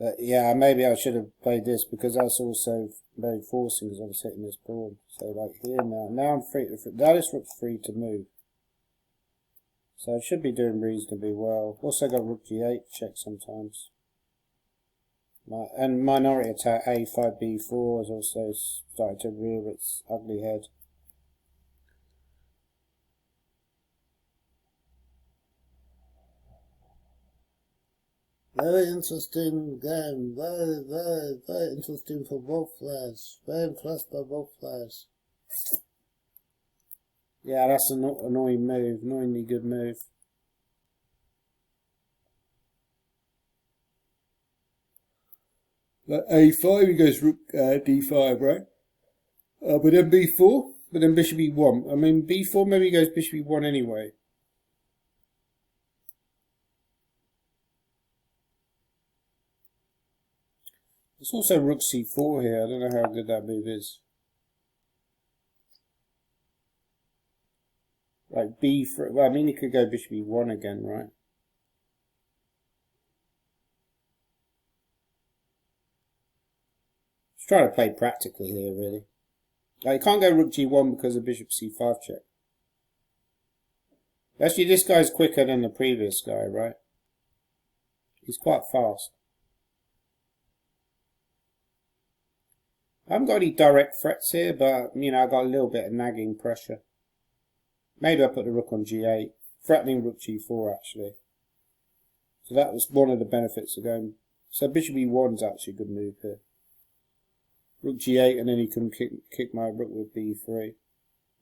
But yeah, maybe I should have played this because that's also very forcing because I was hitting this pawn. So like here now I'm free. Now this rook's free to move. So I should be doing reasonably well. Also got rook g8 check sometimes. And minority attack a5 b4 has also started to rear its ugly head. Very interesting game. Very interesting for both players. Very impressed by both players. Yeah, that's an annoying move. Annoyingly good move. Like a5, he goes rook d5, right? But then b4, but then bishop e1. I mean, b4 maybe goes bishop e1 anyway. There's also rook c4 here. I don't know how good that move is. Like b3. Well, I mean, he could go bishop e1 again, right? Just trying to play practically here, really. Like, you can't go rook g1 because of bishop c5 check. Actually, this guy's quicker than the previous guy, right? He's quite fast. I haven't got any direct threats here, but, you know, I got a little bit of nagging pressure. Maybe I put the rook on g8, threatening rook g4, actually. So that was one of the benefits of going. So bishop e1 is actually a good move here. Rook g8, and then he can kick my rook with b3.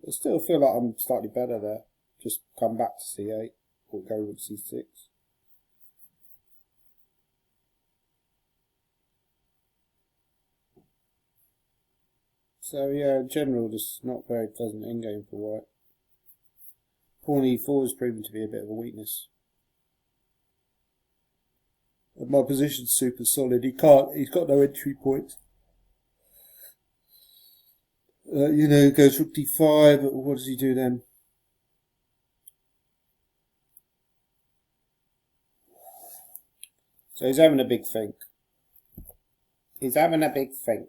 I still feel like I'm slightly better there. Just come back to c8, or go rook c6. So yeah, in general, this is not very pleasant endgame for white. Pawn e4 has proven to be a bit of a weakness. And my position's super solid. He's got no entry points. You know, goes rook d5, but what does he do then? So he's having a big think. He's having a big think.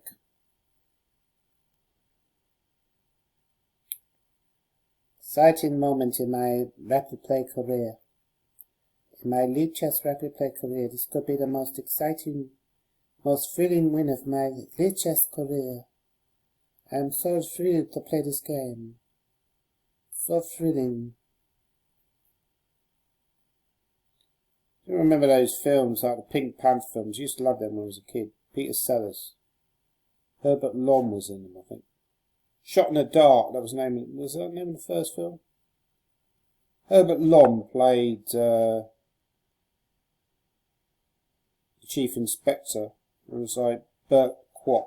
Exciting moment in my rapid play career. In my Lichess rapid play career, this could be the most exciting, most thrilling win of my Lichess career. I am so thrilled to play this game. So thrilling. Do you remember those films, like the Pink Panther films? I used to love them when I was a kid. Peter Sellers. Herbert Lom was in them, I think. Shot in the Dark, was that the name of the first film? Herbert Lom played the Chief Inspector. It was like Bert Kwok.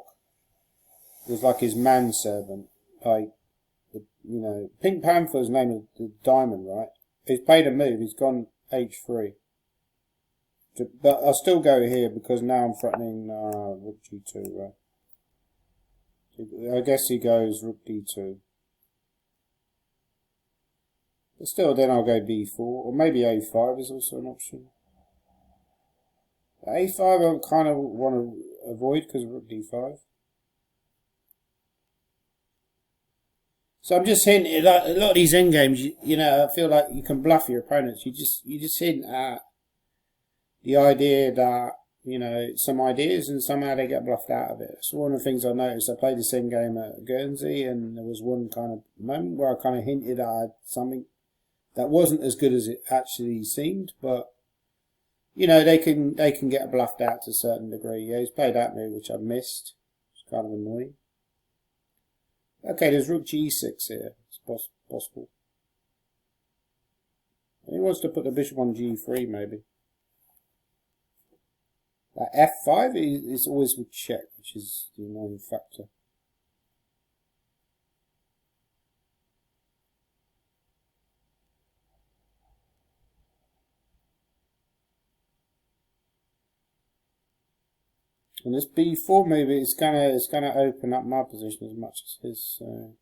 It was like his manservant. Like, you know, Pink Panther's name is the Diamond, right? He's played a move, he's gone h3. But I'll still go here because now I'm threatening rook g2, right? I guess he goes rook d2. But still, then I'll go b4, or maybe a5 is also an option. a5 I kind of want to avoid because of rook d5. So I'm just hinting, like, a lot of these endgames, you know, I feel like you can bluff your opponents. You just hint at the idea that, you know, some ideas and somehow they get bluffed out of it. So one of the things I noticed, I played this endgame at Guernsey, and there was one kind of moment where I kind of hinted at something that wasn't as good as it actually seemed, but you know, they can get bluffed out to a certain degree. Yeah, he's played that move which I missed. It's kind of annoying. Okay, there's rook g6 here. It's possible. He wants to put the bishop on g3 maybe. F5 is always with check, which is the annoying factor. And this b4 maybe it's gonna open up my position as much as his. So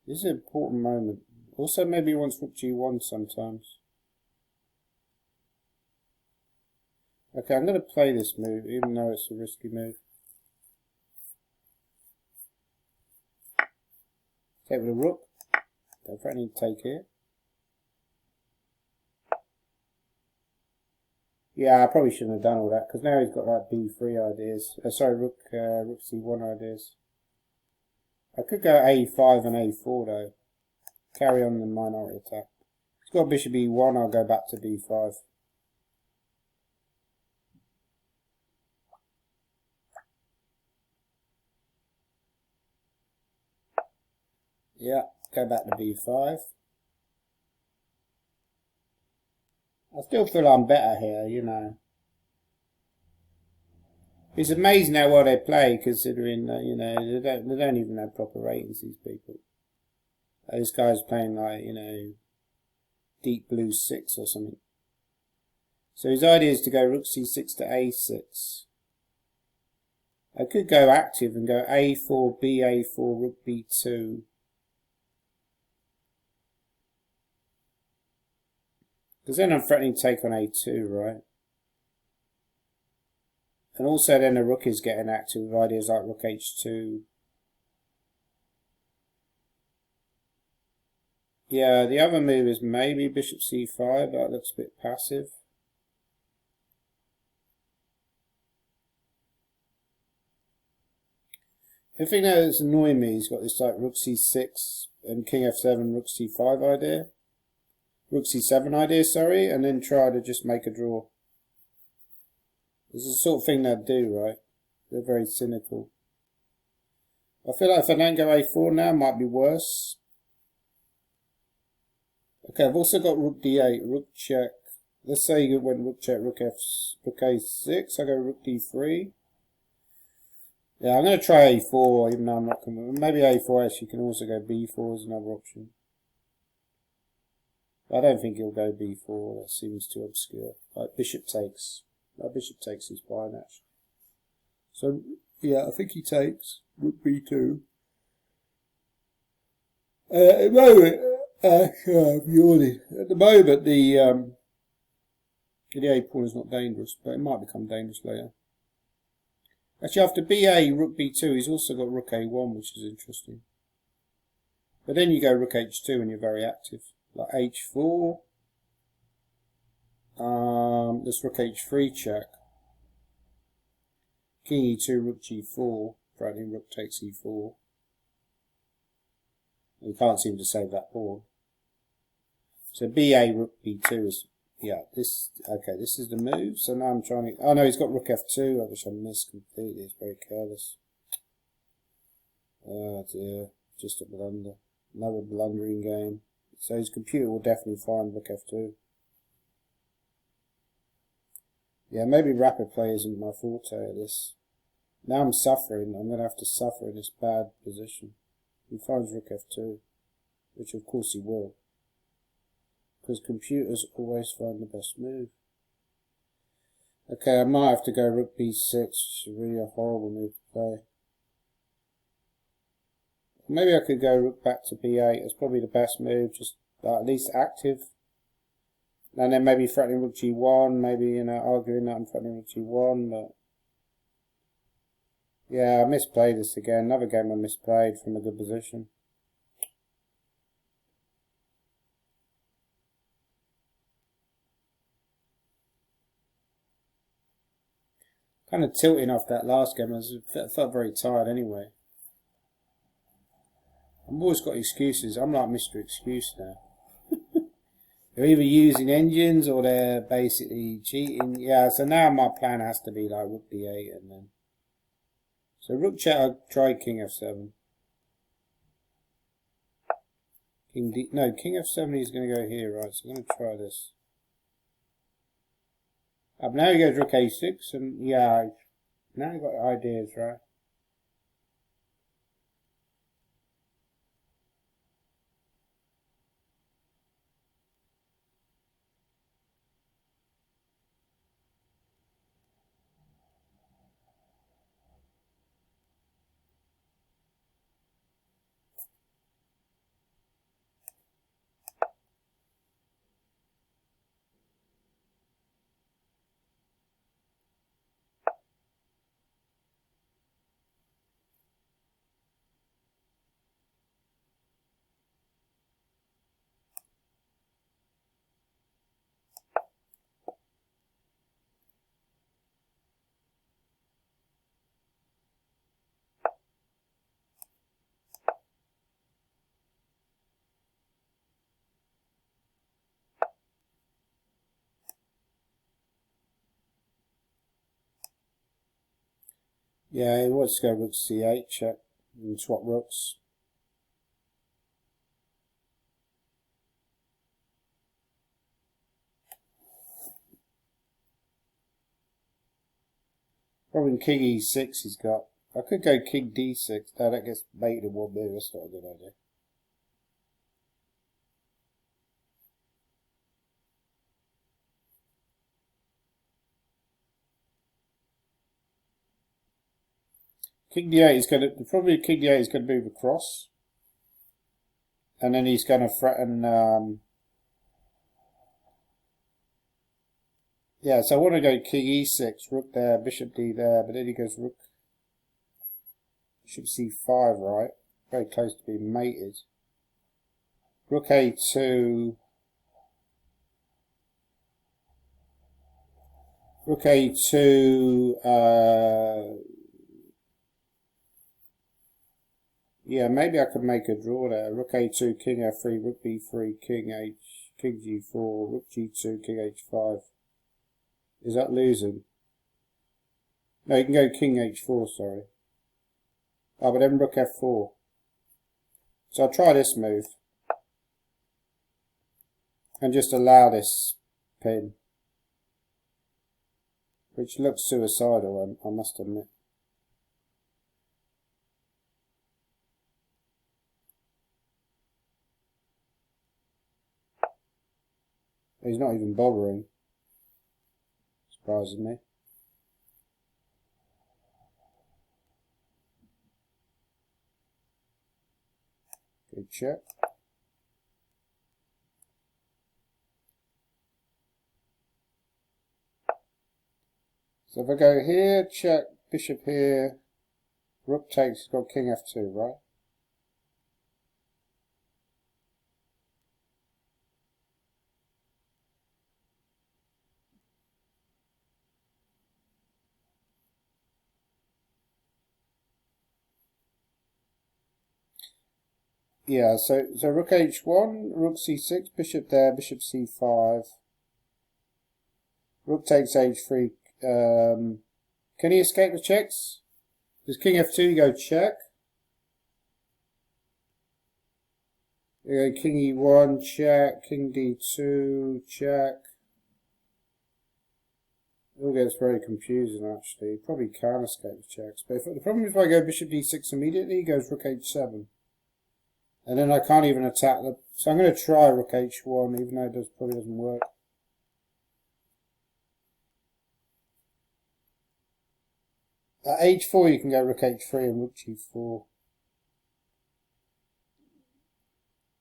this is an important moment. Also, maybe he wants rook g1 sometimes. Okay, I'm going to play this move, even though it's a risky move. Take with a rook. Don't threaten to take here. Yeah, I probably shouldn't have done all that, because now he's got like b3 ideas. Sorry, rook c1 ideas. I could go a5 and a4 though. Carry on the minority attack. He's got bishop e1, I'll go back to b5. Yeah, go back to b5. I still feel I'm better here, you know. It's amazing how well they play, considering that, you know, they don't even have proper ratings, these people. This guy's playing like, you know, deep blue 6 or something. So his idea is to go rook c6 to a6. I could go active and go a4, ba4, rook b2. Because then I'm threatening to take on a2, right? And also then the rook is getting active with ideas like rook h2. Yeah, the other move is maybe bishop c5, but that looks a bit passive. The thing that's annoying me, he's got this like rook c6 and king f7, rook c5 idea. Rook c7 idea, sorry, and then try to just make a draw. This is the sort of thing they'd do, right? They're very cynical. I feel like if I don't go a4 now, it might be worse. Okay, I've also got rook d8, rook check. Let's say you went rook check, rook a6. I go rook d3. Yeah, I'm going to try a4, even though I'm not convinced. Maybe a4 actually can also go b4 as another option. I don't think he'll go b4. That seems too obscure. Like bishop takes. Bishop takes is fine actually. So yeah, I think he takes rook b2. At the moment, I'm yawning. At the moment, the a pawn is not dangerous, but it might become dangerous later. Actually, after ba, rook b2, he's also got rook a1, which is interesting. But then you go rook h2 and you're very active. Like h4. This rook h3 check. King e2, rook g4. Threatening rook takes e4. You can't seem to save that pawn. So ba, rook b2 is, yeah, this, okay, this is the move. So now I'm trying to, oh no, he's got rook f2. I wish I missed completely. It's very careless. Oh dear, just a blunder. Another blundering game. So his computer will definitely find rook f2. Yeah, maybe rapid play isn't my forte at this. Now I'm suffering. I'm going to have to suffer in this bad position. He finds rook f2, which of course he will. Because computers always find the best move. Okay, I might have to go rook b6, which is really a horrible move to play. Maybe I could go rook back to b8. That's probably the best move, just at least active. And then maybe threatening rook g1, maybe, you know, arguing that I'm threatening rook g1, but yeah, I misplayed this again. Another game I misplayed from a good position. Kind of tilting off that last game. I felt very tired anyway. I've always got excuses. I'm like Mr. Excuse now. They're either using engines or they're basically cheating. Yeah, so now my plan has to be like rook d8 and then. So rook check, I'll try king f7. King f7 is going to go here, right? So I'm going to try this. But now he goes rook a6 and yeah, now I've got ideas, right? Yeah, he wants to go rook c8 check and swap rooks. Probably king e6 he's got. I could go king d6. No, that gets mated in one move. That's not a good idea. King d8 is going to probably king d8 is going to move across, and then he's going to threaten. Yeah, so I want to go king e6, rook there, bishop d there, but then he goes rook, bishop c5, right? Very close to being mated. Rook a2. Rook a2. Yeah, maybe I could make a draw there. Rook a2, king f3, rook b3, king g4, rook g2, king h5. Is that losing? No, you can go king h4, sorry. Oh, but then rook f4. So I'll try this move. And just allow this pin. Which looks suicidal, I must admit. He's not even bothering. Surprising me. Good check. So if I go here, check, bishop here, rook takes, got king f2, right? Yeah, so rook h1, rook c6, bishop there, bishop c5. Rook takes h3. Can he escape the checks? Does king f2, you go check. You go king e1, check, king d2, check. It all gets very confusing actually. He probably can't escape the checks. But the problem is if I go bishop d6 immediately, he goes rook h7. And then I can't even attack the... So I'm going to try rook h1, even though it probably doesn't work. At h4 you can go rook h3 and rook g4.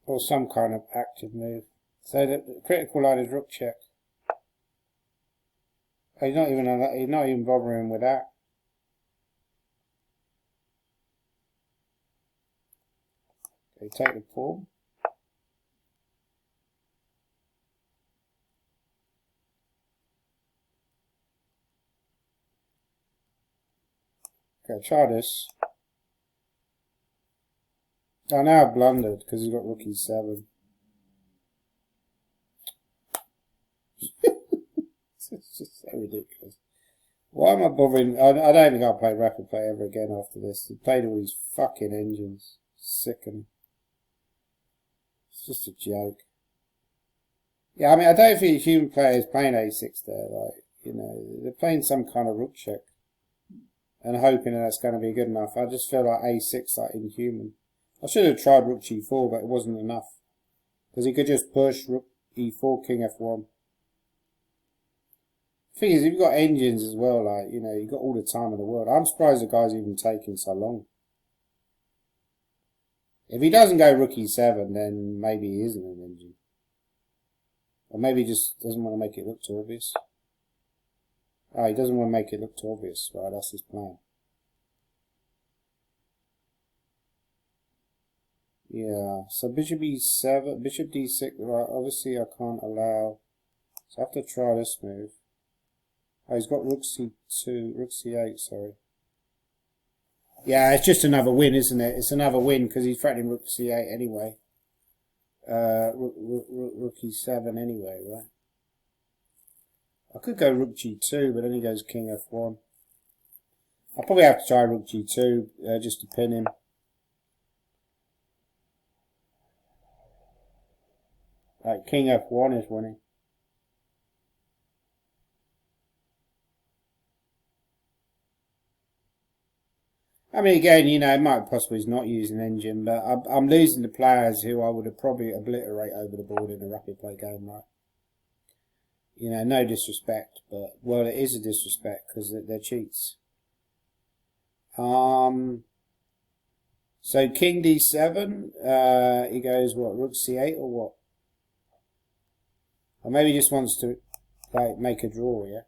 Or some kind of active move. So the critical line is rook check. He's not even bothering with that. Okay, take the pawn. Okay, try this. Oh, now I've blundered because he's got rook e7. It's just so ridiculous. Why am I bothering? I don't think I'll play rapid play ever again after this. He played all these fucking engines. Sickening. It's just a joke. Yeah, I mean, I don't think human players playing a6 there. Like, you know, they're playing some kind of rook check and hoping that that's going to be good enough. I just feel like a6 like inhuman. I should have tried rook g4, but it wasn't enough because he could just push rook e4, king f1. The thing is, if you've got engines as well, like, you know, you've got all the time in the world. I'm surprised the guy's even taking so long. If he doesn't go rook e7, then maybe he isn't an engine. Or maybe he just doesn't want to make it look too obvious. Oh, he doesn't want to make it look too obvious. Right, that's his plan. Yeah, so bishop e7, bishop d6, right, obviously I can't allow. So I have to try this move. Oh, he's got rook c2, rook c8, sorry. Yeah, it's just another win, isn't it? It's another win because he's threatening rook c8 anyway. Rook e7 anyway, right? I could go rook g2, but then he goes king f1. I'll probably have to try rook g2 just to pin him. Like king f1 is winning. I mean, again, you know, it might possibly is not using engine, but I'm losing the players who I would have probably obliterate over the board in a rapid play game, right? You know, no disrespect, but, well, it is a disrespect because they're cheats. So king d7, he goes, what, rook c8 or what? Or maybe he just wants to, like, make a draw, yeah?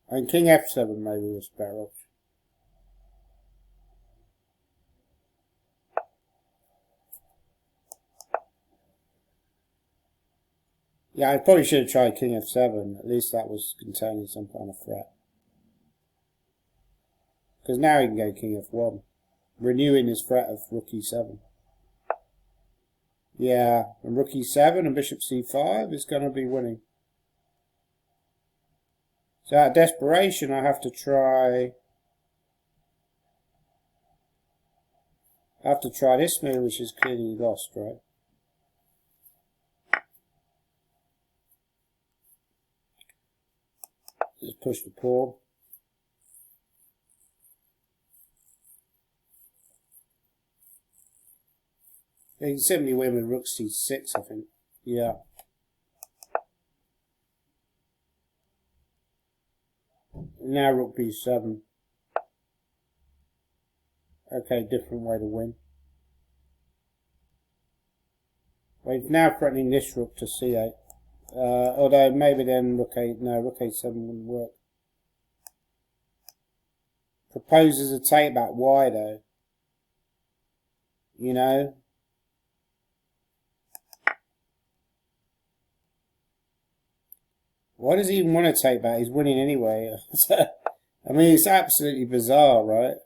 I mean, king f7 maybe was better option. Yeah, I probably should have tried king f7. At least that was containing some kind of threat. Because now he can go king f1. Renewing his threat of rook e7. Yeah, and rook e7 and bishop c5 is going to be winning. So out of desperation, I have to try... this move, which is clearly lost, right? Just push the pawn. You can simply win with rook c6, I think. Yeah. Now rook b7. Okay, different way to win. Well, he's now threatening this rook to c8. Although maybe then rook a7 wouldn't work. Proposes a take back. Why though? You know? Why does he even want to take back? He's winning anyway. I mean, it's absolutely bizarre, right?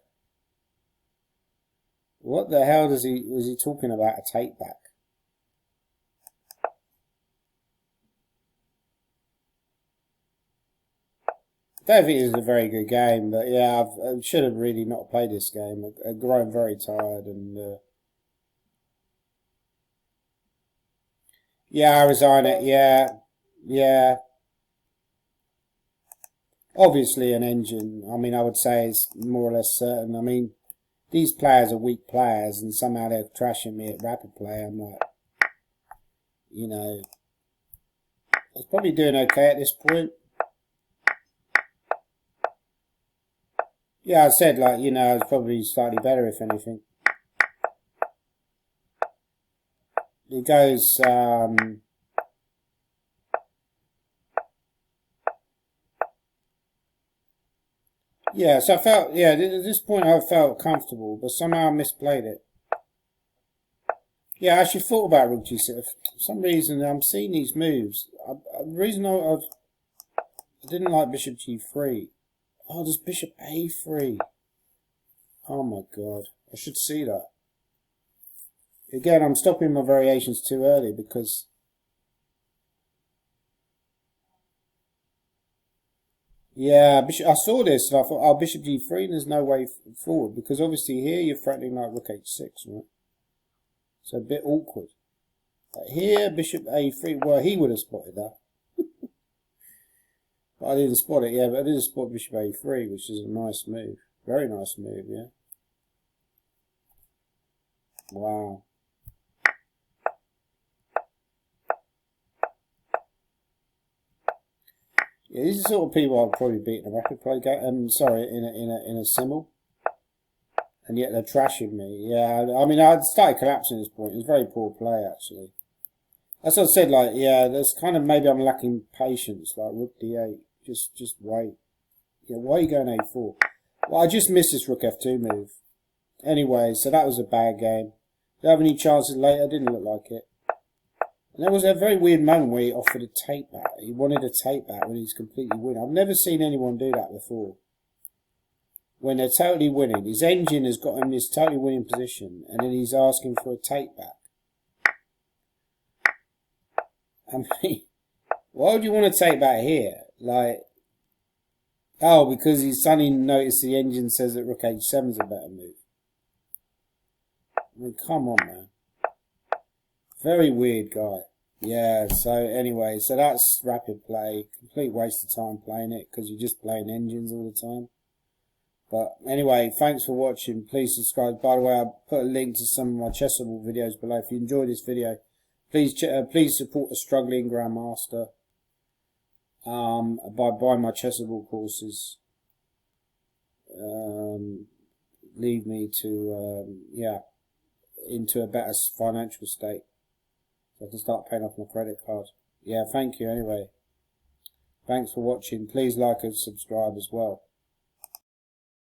What the hell was he talking about a take back? I don't think it was a very good game, but yeah, I should have really not played this game. I've grown very tired and... yeah, I resign it, yeah. Yeah. Obviously an engine, I mean, I would say is more or less certain. I mean, these players are weak players and somehow they're trashing me at rapid play. I'm like, you know, I was probably doing okay at this point. Yeah, I said, like, you know, I was probably slightly better, if anything. It goes, yeah, so I felt, yeah, at this point I felt comfortable, but somehow I misplayed it. Yeah, I actually thought about rook g6. For some reason, I'm seeing these moves. The reason I didn't like bishop g3. Oh, there's bishop a3. Oh my god. I should see that. Again, I'm stopping my variations too early because... yeah, I saw this and I thought, oh, bishop g3, and there's no way forward. Because obviously here you're threatening like rook h6, right? So a bit awkward. But here, bishop a3, well, he would have spotted that. But I didn't spot it, yeah, but I didn't spot bishop a3, which is a nice move. Very nice move, yeah. Wow. Yeah, these are sort of people I'd probably beat in a rapid play game. Sorry, in a simul. And yet they're trashing me. Yeah, I mean, I started collapsing at this point. It was very poor play, actually. That's what I said, like, yeah, there's kind of, maybe I'm lacking patience, like rook d8. Just wait. Yeah, why are you going a4? Well, I just missed this rook f2 move. Anyway, so that was a bad game. Did I have any chances later? Didn't look like it. And there was a very weird moment where he offered a take back. He wanted a take back when he's completely winning. I've never seen anyone do that before. When they're totally winning. His engine has got him in this totally winning position. And then he's asking for a take back. I mean, why would you want to take back here? Like, Oh, because his sonny noticed the engine says that rook h7 is a better move. I mean, come on, man. Very weird guy. Yeah, so anyway, so that's rapid play. Complete waste of time playing it because you're just playing engines all the time. But anyway, thanks for watching. Please subscribe. By the way, I'll put a link to some of my chessable videos below. If you enjoyed this video, please support a struggling grandmaster by buying my chessable courses. Lead me to into a better financial state, so I can start paying off my credit card. Yeah, thank you anyway. Thanks for watching. Please like and subscribe as well.